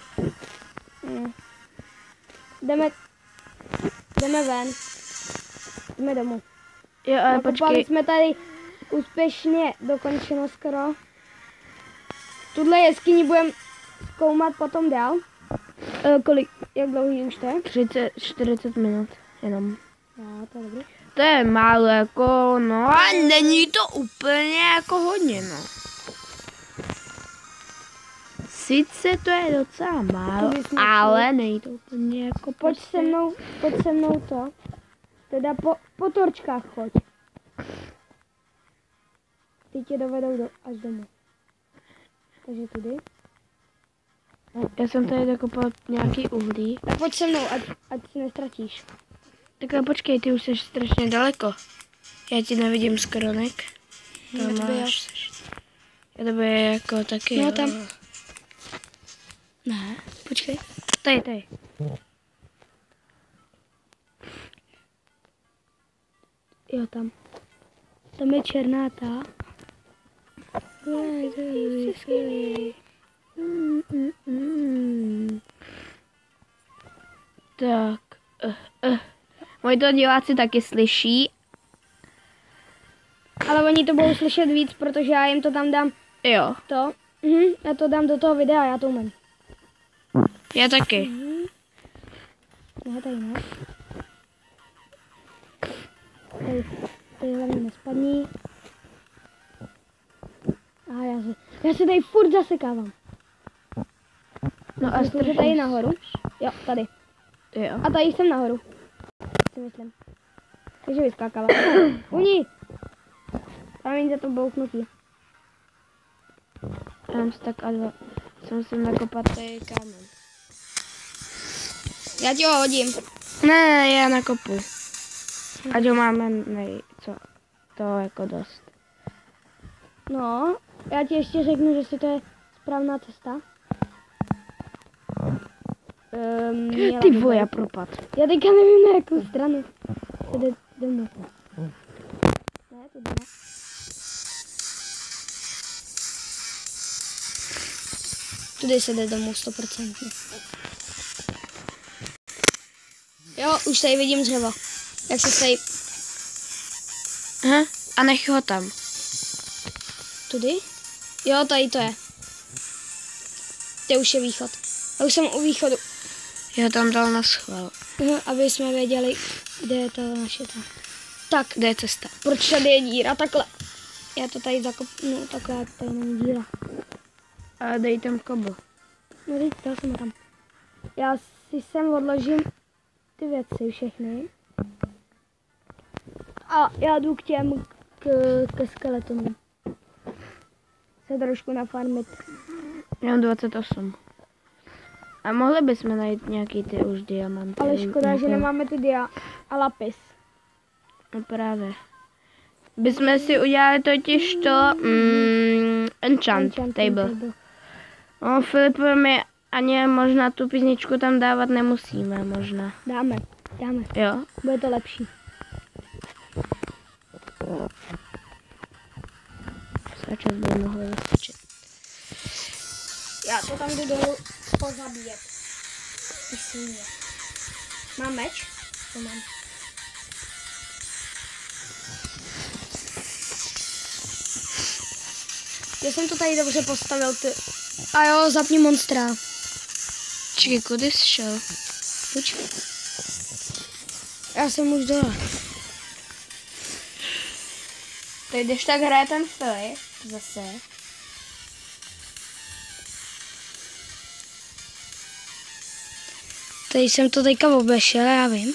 B: Jdeme ven. Jdeme domů.
A: Jo, ale
B: počkej. Jsme tady úspěšně dokončeno skoro. Tuhle jeskyni budeme zkoumat potom dál. Jak dlouhý už to je?
A: 40 minut jenom.
B: Jo, to je dobrý.
A: To je málo jako, no a není to úplně jako hodně, no. Sice to je docela málo, ale není to úplně jako...
B: Pojď se mnou to. Teda po torčkách choď. Ty tě dovedou až domů. Takže tudy.
A: Já jsem tady dokopal nějaký uhlí.
B: Tak pojď se mnou, ať si nestratíš.
A: Tak ale počkej, ty už jsi strašně daleko. Já ti nevidím skoro, nek. Tam máš. Já to bude jako taky,
B: no tam. Ne, počkej.
A: Tady.
B: Jo, tam. Tam je černá ta.
A: Tak. Moji to diváci taky slyší.
B: Ale oni to budou slyšet víc, protože já jim to tam dám.
A: Jo.
B: To. Já to dám do toho videa, já to umím.
A: Já taky.
B: Ne, tady ne. Tady hlavně nespadní. A já se tady furt zasekávám.
A: No a
B: strašně tady nahoru. Jo, tady.
A: Jo.
B: A tady jsem nahoru. Si myslím. Takže vyskákala. Uni! Promiň za to bouknutí.
A: Já jsem se nakopat tady kámen.
B: Já ti ho hodím.
A: Ne, já nakopu. Ať ho máme to jako dost.
B: No, já ti ještě řeknu, že si to je správná cesta.
A: Ty vole, propad.
B: Já teďka nevím, na jakou stranu. Jde domů. Ne, to jde. Tudy se jde domů 100%. Jo, už tady vidím dřevo. Jak se tady...
A: Aha, a nech ho tam.
B: Tudy? Jo, tady to je. Tady už je východ. Já už jsem u východu.
A: Já tam dal na schvál.
B: Aby jsme věděli, kde je to naše ta. Tak,
A: kde je cesta.
B: Proč tady je díra takhle? Já to tady zakopnu, takhle, jak tady není díra.
A: A dej tam kobo.
B: No dal jsem tam. Já si sem odložím ty věci všechny. A já jdu k těm, ke skeletonům. Se trošku nafarmit.
A: Já mám 28. A mohli bychom najít nějaký ty už diamanty.
B: Ale škoda, že nemáme ty a lapis.
A: No právě. Bychom si udělali totiž to enchant table. No Filip, my ani možná tu písničku tam dávat nemusíme, možná.
B: Dáme.
A: Jo.
B: Bude to lepší.
A: Čas by mohli vyskočit.
B: Já to tam jdu dolů pozabíjet. Mám meč? To mám. Já jsem to tady dobře postavil. A jo, zapni monstra.
A: Čekaj, kudy jsi šel?
B: Počkej. Já jsem už dole.
A: Teď když tak hraje ten Filip zase.
B: Tady jsem to teďka obešel, já vím.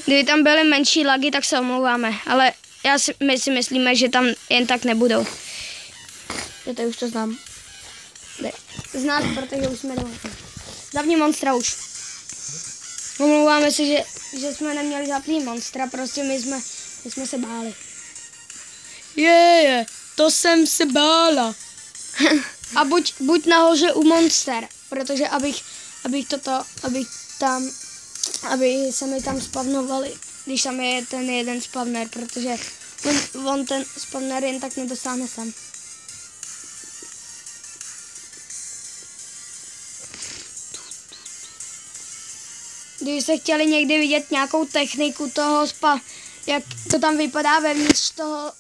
B: Kdyby tam byly menší lagy, tak se omlouváme, ale my si myslíme, že tam jen tak nebudou.
A: Já tady už to znám.
B: Znát, protože už jsme doma. Zavni monstra už. Omlouváme se, že jsme neměli zaplý monstra, prostě my jsme se báli.
A: To jsem se bála.
B: A buď nahoře u monster, protože aby se mi tam spavnovali, když tam je ten jeden spavner, protože on ten spavner jen tak nedosáhne sem. Když jste chtěli někdy vidět nějakou techniku toho jak to tam vypadá vevnitř toho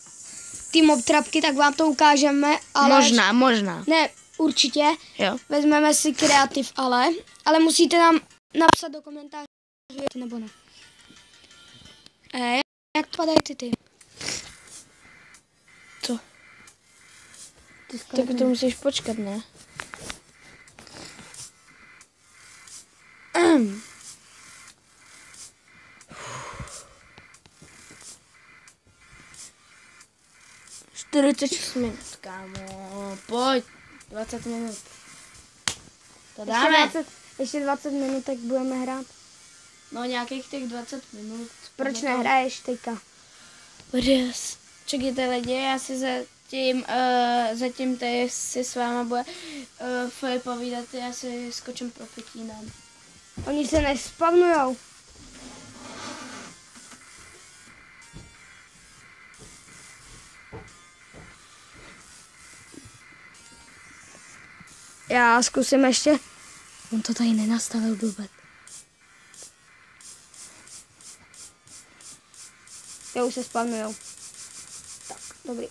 B: ty mob trapky, tak vám to ukážeme, ale...
A: Možná.
B: Ne, určitě.
A: Jo.
B: Vezmeme si kreativ, ale musíte nám napsat do komentářů, nebo ne. Jak padají ty?
A: Co? Tak to musíš počkat, ne? Čtyřicet minut, kámo. Pojď. 20 minut. To dáme.
B: Ještě 20 minutek budeme hrát.
A: No nějakých těch 20 minut.
B: Proč nehraješ teďka?
A: Yes. Čekajte lidi, já si zatím tady si s váma bude Filip povídat, já si skočím pro pitínám.
B: Oni se nespavnujou. Já zkusím ještě. On to tady nenastavil vůbec. Jo, už se spavnujou. Tak, dobrý.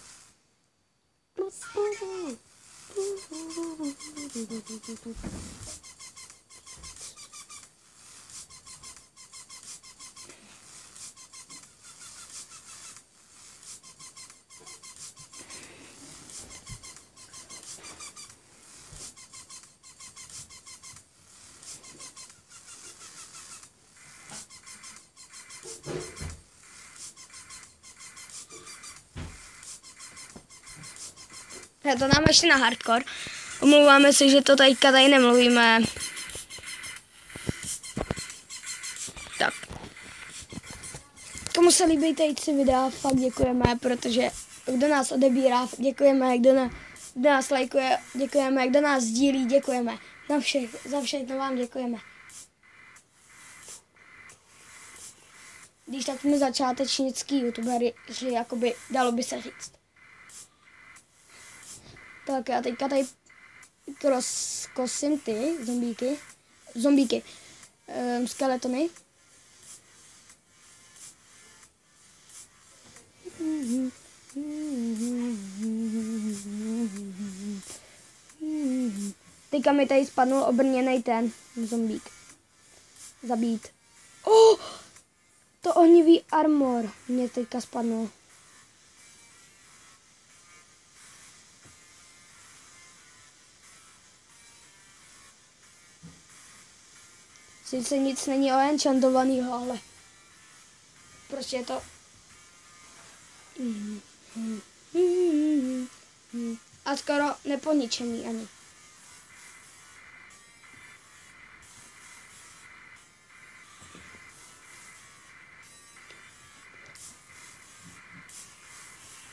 B: To nám ještě na hardcore. Omlouváme se, že to tady nemluvíme. Tak. Komu se líbí tady videa, fakt děkujeme, protože kdo nás odebírá, děkujeme, kdo nás lajkuje, děkujeme, kdo nás sdílí, děkujeme. Za všechno vám děkujeme. Když tak jsme začátečnický youtubery, že jakoby dalo by se říct. Tak já teďka tady kosím ty zombíky, skeletony. Teďka mi tady spadnul obrněnej ten zombík. Zabít. To ohnivý armor mě teďka spadnul. Sice nic není enchantovanýho, ale prostě je to... A skoro neponičený ani.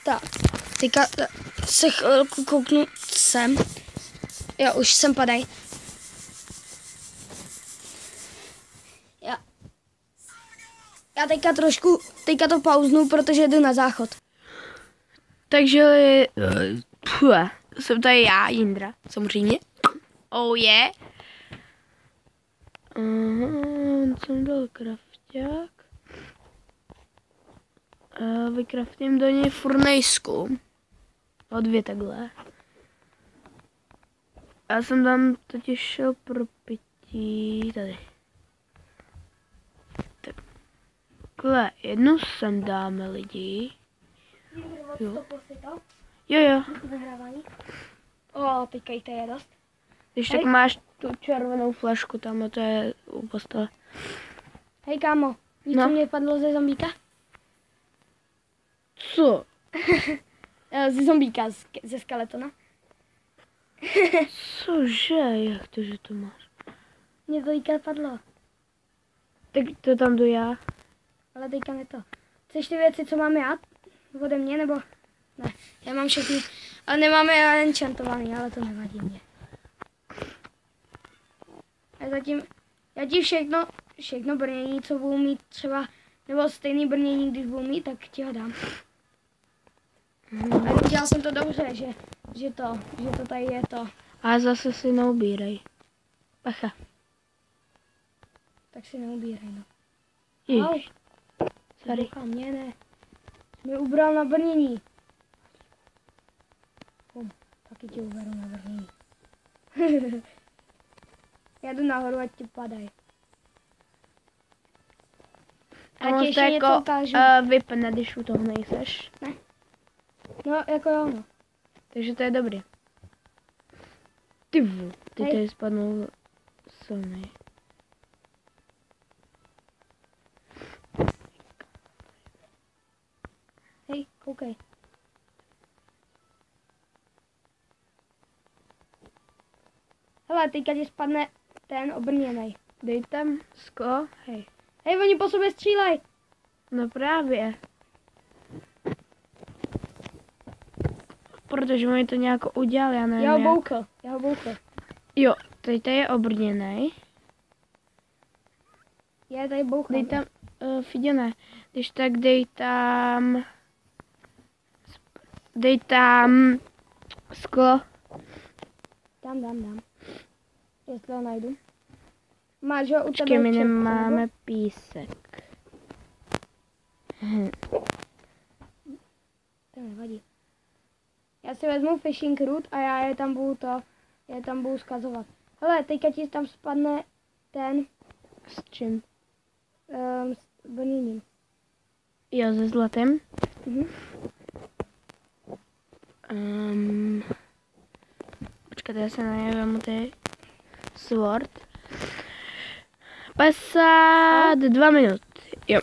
B: Tak, teďka se chvilku kouknu sem. Jo, už sem padaj. Já teďka to pauznu, protože jdu na záchod.
A: Takže jsem tady já, Jindra, samozřejmě. Oh yeah. Jsem dal krafťák. A vykraftím do něj furnejsku. O 2 takhle. Já jsem tam totiž šel pro pití tady. Takhle, jednu sem dáme lidi. Jo. Jo.
B: O, teďka jich tady je dost.
A: Když tak máš tu červenou flašku tam, a to je u postele.
B: Hej kámo, víš, co mě padlo ze zombíka?
A: Co?
B: Ze zombíka, ze skeletona.
A: Cože, jak to, že to máš?
B: Mě to teďka padlo.
A: Tak to tam jdu já.
B: Ale teďka ne to. Chceš ty věci, co mám já? Ode mě, nebo? Ne, já mám všechny. Ale nemáme enchantovaný, ale to nevadí mě. Já ti všechno brnění, co budu mít třeba, nebo stejný brnění, když budu mít, tak ti ho dám. A udělal jsem to dobře, že to tady je to.
A: A zase si neubírej. Pacha.
B: Tak si neubírej, no.
A: Ježiš. Sorry.
B: A mě ne. Mě ubral na brnění. Taky ti uberu na brnění. Já jdu nahoru, ať ti padají.
A: A ti ještě něco jako, ukážu. Vypne, když u toho nejseš.
B: Ne. No, jako jo, no.
A: Takže to je dobrý. Ty tady spadnul silnej.
B: Hej, koukej. Hele, teďka ti spadne ten obrněnej.
A: Dej tam sklo, hej.
B: Hej, oni po sobě střílej.
A: No právě. Protože oni to nějak udělali, já nevím
B: Já ho bouchl.
A: Jo, teď je obrněnej.
B: Já tady bouchám.
A: Dej tam, Fiděne, když tak dej tam sklo.
B: Dám. Jestli ho najdu. Máš ho u tebe.
A: Počkej, my nemáme písek.
B: To nevadí. Já si vezmu fishing root a já je tam budu skazovat. Hele, teďka ti tam spadne ten...
A: S čím?
B: S brněním.
A: Jo, se zlatem. Počkejte, já se najevím ty sword. 52 minut. Jo.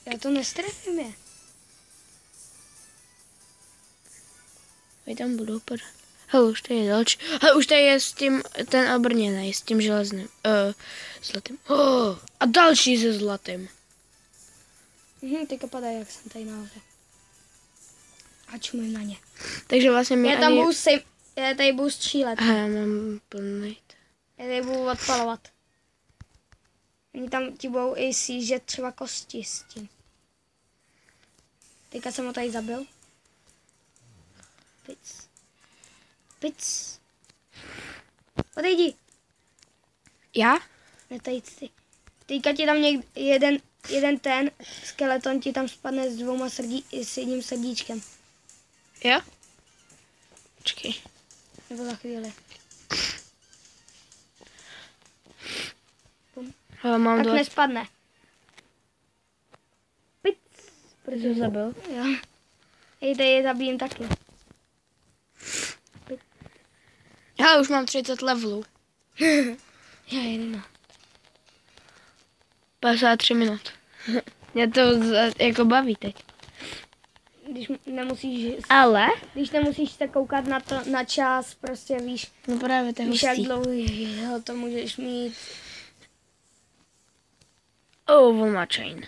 B: Já to nestrefím je.
A: Vy tam budou pořád. Hele, už tady je další. Hele, už tady je s tím, ten obrněný, s tím železným. Zlatým. A další se zlatým.
B: Teďka padají, jak jsem tady nahoře. A čumím na ně.
A: Takže vlastně mě
B: já tady budu střílet.
A: Já mám plný.
B: Já tady budu odpalovat. Oni tam ti budou i sížet třeba kosti s tím. Teďka jsem ho tady zabil. Pic. Odejdi.
A: Já?
B: Netejď si. Teďka ti tam jeden ten skeleton ti tam spadne s jedním srdíčkem.
A: Jo? Počkej.
B: Nebo za chvíli.
A: Mám
B: tak nespadne. Pic.
A: Protože ho zabil.
B: Jo. Hej, tady je zabijím taky.
A: Já už mám 30 levelů.
B: Já 11.
A: 53 minut. Mě to jako baví teď.
B: Když nemusíš...
A: Ale?
B: Když nemusíš se koukat na čas, prostě víš...
A: No právě to je
B: víš, jak dlouhý to můžeš mít.
A: On má chain.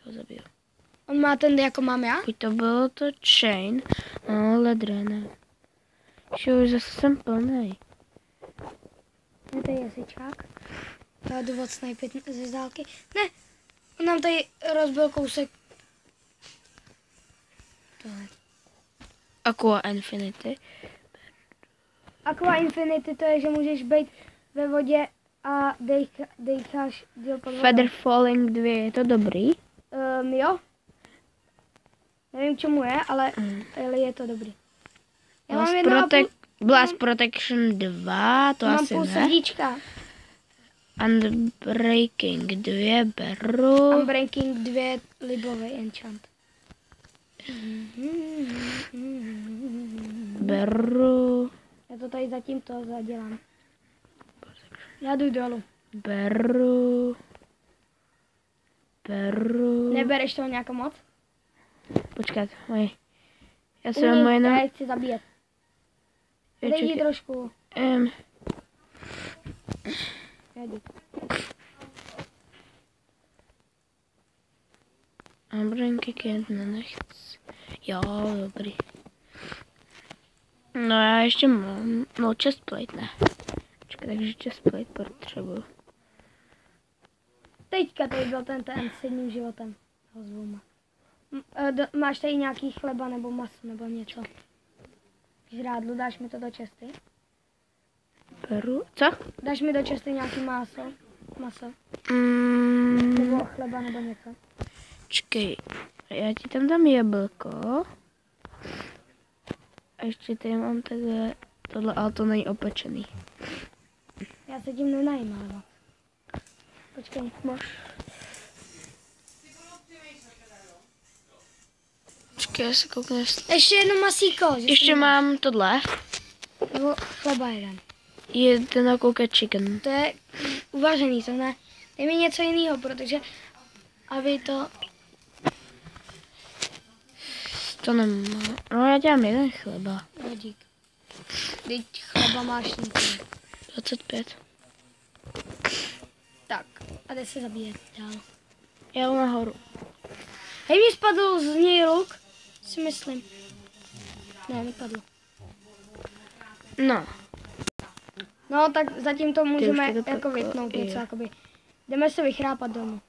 A: To zabiju.
B: On má ten, jako mám já?
A: Buď to bylo to chain, ale ne. Už zase jsem plnej.
B: Tady je sičák. Já jdu od snajpit ze dálky. Ne, on nám tady rozbil kousek. Tohle.
A: Aqua Infinity.
B: Aqua Infinity to je, že můžeš být ve vodě a dejcháš díl pod vodou.
A: Feather Falling 2, je to dobrý?
B: Jo. Nevím čemu je, ale je to dobrý. Já mám
A: Blast Protection 2, to asi
B: ne. Mám půl srdíčka.
A: Unbreaking 2 beru.
B: Unbreaking 2 libový enchant.
A: Beru.
B: Já to tady zatím to zadělám. Já jdu dolů.
A: Beru.
B: Nebereš toho nějakou moc?
A: Počkat, já se mám jenom...
B: Já chci zabíjet. Dej jí trošku.
A: Hamburgerky jedna nechci. Jo, dobrý. No já ještě mám, no chest plate ne. Počkej, takže chest plate potřebuju.
B: Teďka tady byl ten s jedním životem. Máš tady nějaký chleba nebo maso nebo něco? Žrádlu, dáš mi to do česty?
A: Beru, co?
B: Dáš mi do česty nějaký maso? Nebo chleba nebo něco?
A: Počkej, já ti tam dám jablko. A ještě tady mám tohle, ale to není opečený.
B: Já se tím nenajím, ale. Počkej, máš.
A: Počkej, já se kouknu.
B: Ještě jedno masíko.
A: Ještě mám tohle.
B: Nebo chleba jeden.
A: Jeden cooked chicken.
B: To je uvařený, to ne. Dej mi něco jiného, protože aby to...
A: To nemá. No já dělám jeden chleba.
B: No dík. Teď chleba máš něco.
A: 25.
B: Tak, a jde se zabíjet dál.
A: Já jdu nahoru.
B: Hej, mi spadl z něj luk, si myslím. Ne, vypadlo.
A: No.
B: No, tak zatím to můžeme
A: to
B: jako vypnout něco, jakoby. Jdeme se vychrápat domů.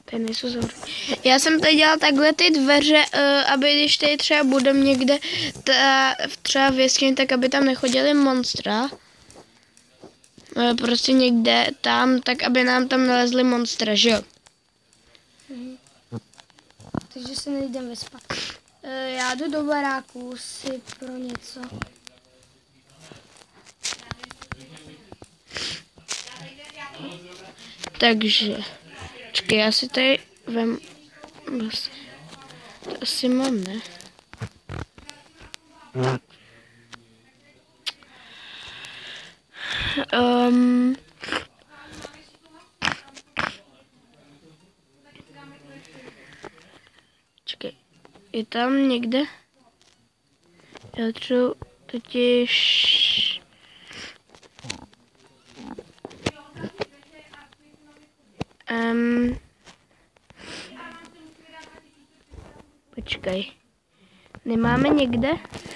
A: Tady nejsou zavřené. Já jsem tady dělal takhle ty dveře, aby když tady třeba budeme někde třeba v jeskyni, tak aby tam nechodili monstra. Prostě někde tam, tak aby nám tam nalezli monstra, že jo?
B: Takže se nejdem vyspat. Já jdu do baráku si pro něco.
A: Takže, počkej, já si tady vem, to asi mám, ne? Čekej, je tam někde? Já třeba totiž... Počkej. Nemáme někde?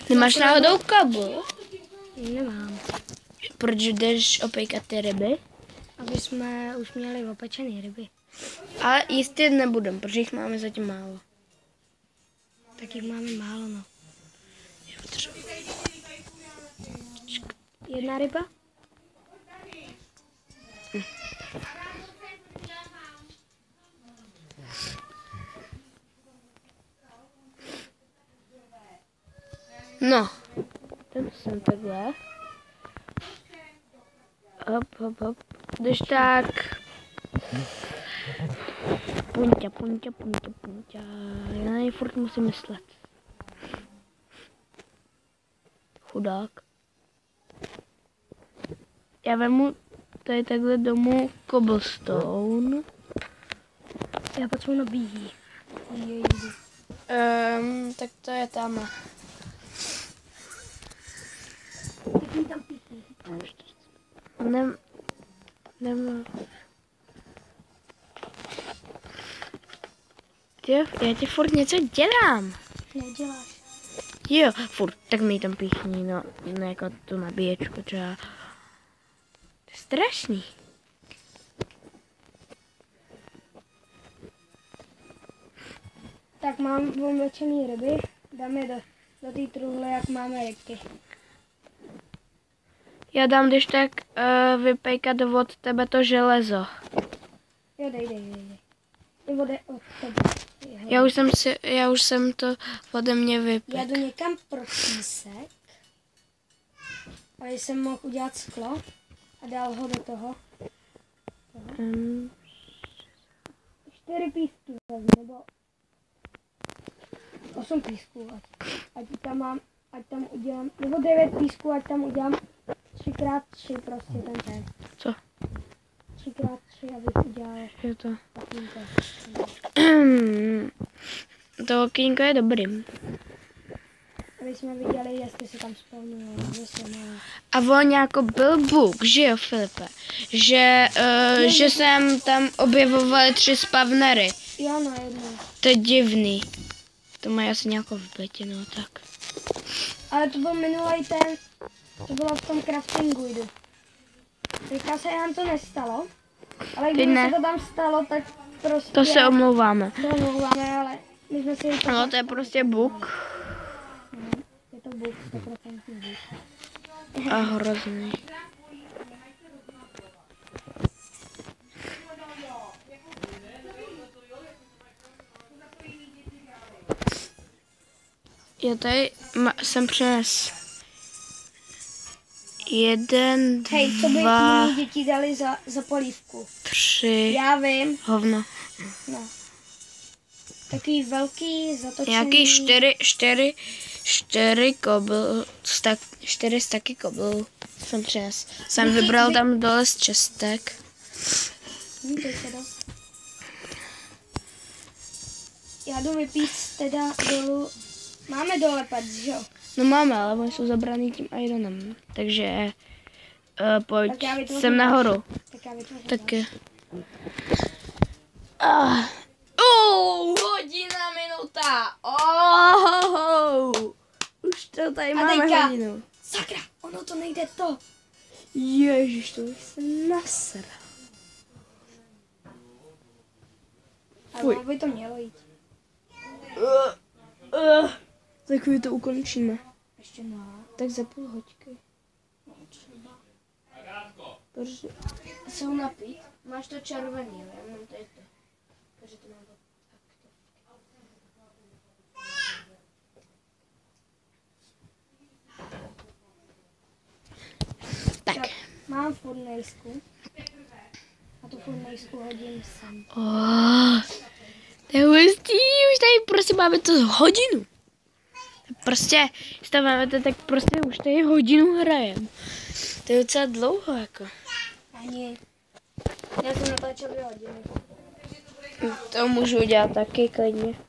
A: Nemáš náhodou kabel?
B: Nemám.
A: Proč jdeš opejkat ty ryby?
B: Aby jsme už měli opečené ryby.
A: Ale jistě nebudem, protože jich máme zatím málo.
B: Tak jich máme málo, no. Jedna ryba?
A: No, ten jsem takhle. Hop. Když tak... Punťa. Já na něj furt musím myslet. Chudák. Já vemu tady takhle domů cobblestone.
B: Já potřebuji nabíjí.
A: Tak to je tam. Nemám. Já ti furt něco dělám.
B: Neděláš.
A: Jo, furt, tak mi tam píchní, no jako tu nabíječku třeba. To je strašný.
B: Tak mám opečený ryby, dáme do té truhle, jak máme rybky.
A: Já dám když tak vypejkat od tebe to železo.
B: Jo, dej. Nebo jde od tebe.
A: Já už jsem to ode mě vypek.
B: Já jdu někam pro písek, aby jsem mohl udělat sklo a dal ho do toho. 4 písky nebo 8 písků, ať tam udělám, nebo 9 písků, ať tam udělám 3x3 prostě ten.
A: Co?
B: 3x3, abych udělal
A: Je to.
B: okýnko.
A: To okýnko je dobrý.
B: Aby aby jsme viděli, jestli se tam spavnilo.
A: A on jako byl bug, že jo, Filipe? Že jsem tam objevovali 3 spavnery.
B: Jo, no jedno.
A: To je divný. To mají asi nějakou vypletinu, tak.
B: Ale to byl minulý ten, to bylo v tom craftingu jdu. Teďka se nám to nestalo, ale když se to tam stalo, tak prostě...
A: To se omlouváme.
B: To omlouváme, ale my jsme si...
A: No to je prostě bug.
B: Je to bug, 100% bug.
A: A hrozný. Já tady jsem přines 1, 2,
B: hej, co by moje děti dali za polívku?
A: 3.
B: Já vím.
A: Hovno.
B: No. Takový velký zatočený.
A: Nějaký 4 kobl, 4 staky kobl jsem přines. Jsem vybral tam dole z čestek.
B: To je dost. Já jdu vypít teda dolů. Máme dole pec, že jo?
A: No máme, ale oni jsou zabraný tím ironem. Takže pojď sem nahoru.
B: Tak já vytvořím.
A: Taky. Hodina, minuta. Už to tady máme hodinu.
B: Sakra, ono to nejde to.
A: Ježiš, to už se nasral.
B: Ale by to mělo jít.
A: Tak my to ukončíme.
B: Ještě ne.
A: Tak za půl hoďky.
B: No, třeba.
A: Protože...
B: Se ho napít?
A: Máš to červený, já mám tady to. Takže to mám tak.
B: Mám furnejsku. A tu furnejsku hodím sem.
A: To je hustý, už tady prostě máme to hodinu. Prostě, když to máme, tak prostě už tady hodinu hrajem. To je docela dlouho, jako.
B: Ani. Já jsem natáčel 2 hodiny.
A: To můžu udělat taky klidně.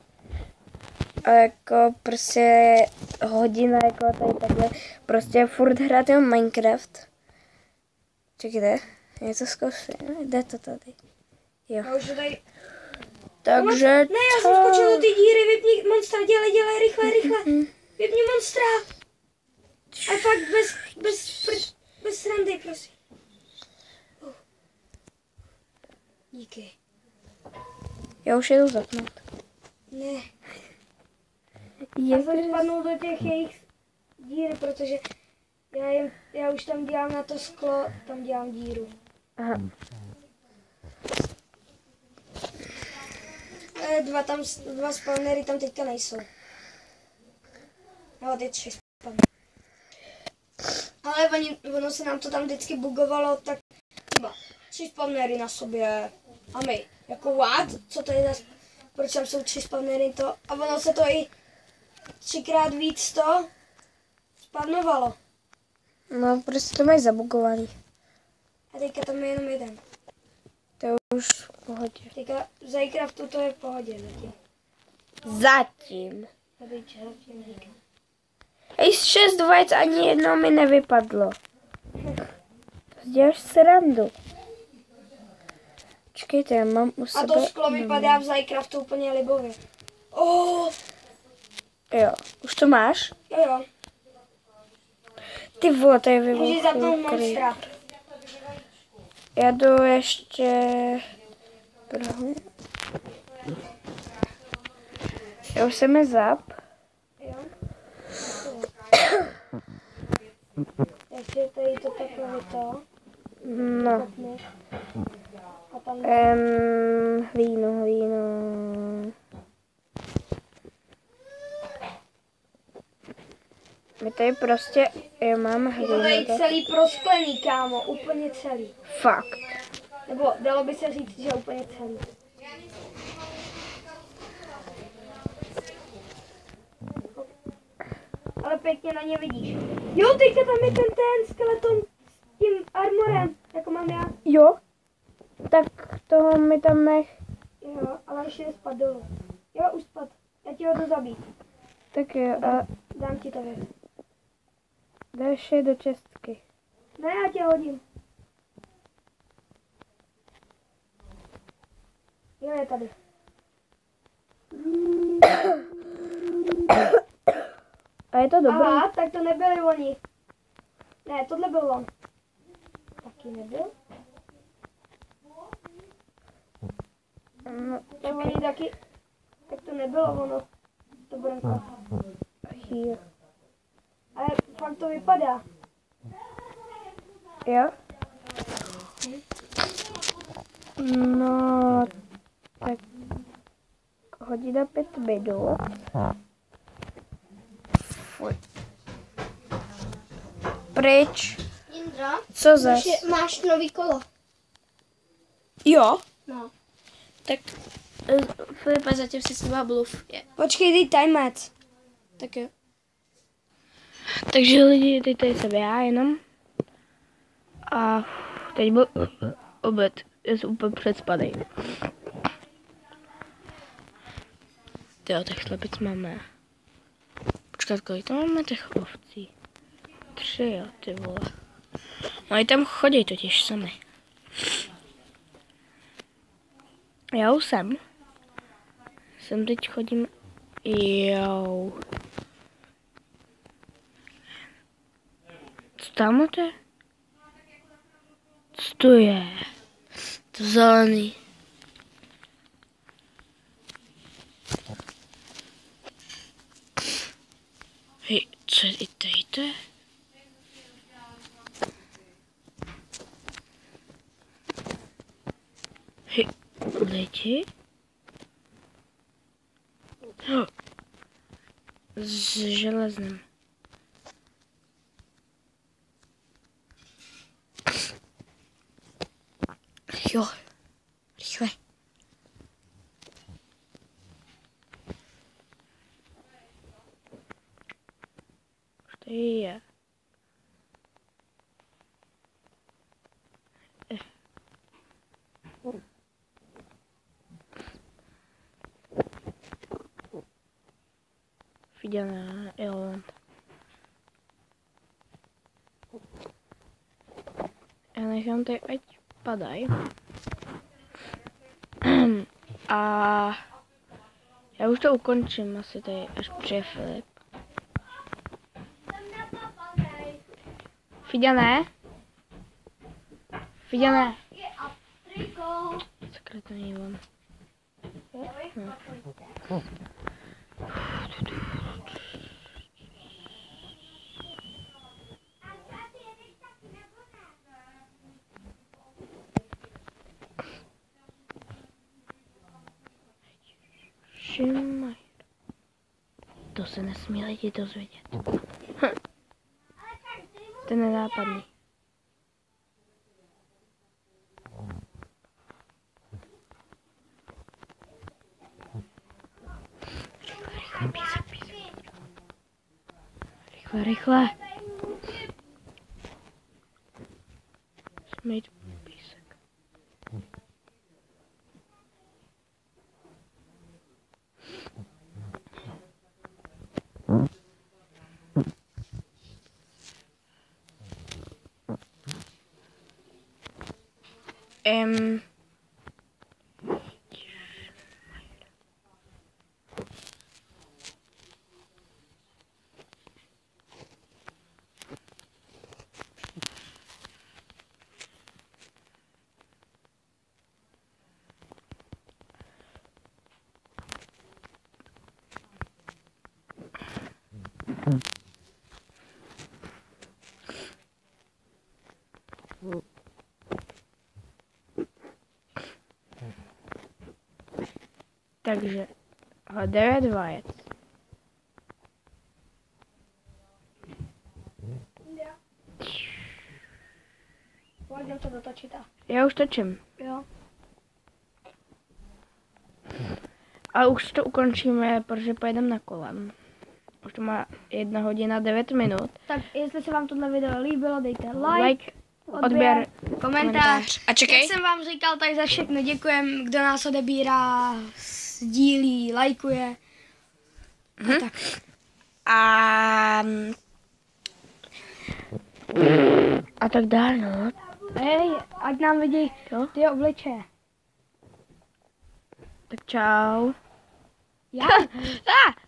A: A jako prostě hodina, jako tady takhle, prostě furt hrát jenom Minecraft. Čekajte, něco zkusím, jde to tady. Jo.
B: Já už to tady...
A: Takže
B: ne, já jsem skočil do ty díry, vypni monstra, dělej, rychle. Vypni monstra. A fakt bez srandy, prosím. Díky.
A: Já už jedu zapnout.
B: Ne. Já jsem spadnul do těch jejich díry, protože já už tam dělám na to sklo, tam dělám díru.
A: Aha.
B: Dva spawnery tam teďka nejsou. No, ty 3 spawnery. Ale ono se nám to tam vždycky bugovalo, tak třeba 3 spawnery na sobě. A my, jako what? Co to je za... Proč tam jsou 3 spawnery to? A ono se to i 3krát víc to spawnovalo.
A: No, prostě to mají zabugovaný.
B: A teďka tam je jenom jeden.
A: To je už v pohodě.
B: Teďka v Zajkraftu to je v pohodě zatím.
A: Zatím.
B: A teď zatím teďka.
A: Ej, z 6 vajec ani jedno mi nevypadlo. Děláš srandu. Čekejte, já mám u sebe...
B: A to sklo vypadá v Zajkraftu úplně libově.
A: Jo, už to máš?
B: Jo.
A: Ty vole, to je vybuchlo.
B: Můžeš zapnout monstra.
A: Já jdu ještě... Prahu. Já už jsem je zap.
B: Jo. Ještě tady to takové to.
A: No.
B: A tam...
A: Hlínu. My tady prostě, já mám
B: Je to tady
A: hlínu.
B: celý prosklený, kámo, úplně celý.
A: Fakt.
B: Nebo dalo by se říct, že úplně celý. Ale pěkně na ně vidíš. Jo, teďka tam je ten skeleton s tím armorem, jako mám já.
A: Jo? Tak toho mi tam nech.
B: Jo, ale ještě nespadl dolů. Jo, už spadl. Já ti ho jdu zabít.
A: Tak jo, a
B: Dám ti to věc.
A: Dáš je do čestky.
B: Ne, já tě hodím. Jo, je tady.
A: A je to dobré?
B: Aha, tak to nebyli oni. Ne, tohle byl on. Taky nebyl?
A: No,
B: Tak oni taky... Tak to nebylo ono. To brnko.
A: here.
B: Ale fakt to vypadá.
A: Jo? No, tak hodina 5 minut. Fuj. Pryč.
B: Jindra,
A: Co zas?
B: máš nový kolo.
A: Jo.
B: No.
A: Tak Filipe, zatím si svá bluf.
B: Počkej, dej timec.
A: Tak jo. Takže lidi, teď tady jsem já jenom. A teď byl oběd. Já jsem úplně předspanej. Jo, těch slepic máme. Počkat, kolik tam máme těch ovcí? 3, jo, ty vole. Mají tam chodí totiž sami. Já už jsem. Sem teď chodím. Jo. Co tam to je? Co to je? To zelený. Hej, co je i tady to je? Hej, lidi? S železnem. Jo, rychle. Už to je. Viděná, Irland. Já nechám tady, ať padají. A já už to ukončím asi tady, až přijde Filip. Fiďané? Fiďané? Sakra, to není on. No. Šimaj. To se nesmí lidi dozvědět. To je nenápadný. Rychle, písek. Rychle. Musíme jít písek. Takže 9 vajec.
B: Pojďme to dotočit.
A: Já už točím.
B: Jo.
A: A už to ukončíme, protože pojedeme na kolem. Už to má 1 hodina 9 minut.
B: Tak jestli se vám tohle video líbilo, dejte
A: Like, odběr,
B: komentář.
A: A čekej.
B: Jak jsem vám říkal, tak za všechno děkujem, kdo nás odebírá, sdílí, lajkuje. Tak.
A: a tak dále, no.
B: Hej, ať nám vidí ty obličeje.
A: Tak čau.
B: Já?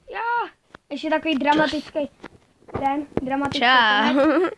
B: Já. Ještě takový dramatický. Dramatický.
A: Čau.
B: Konec.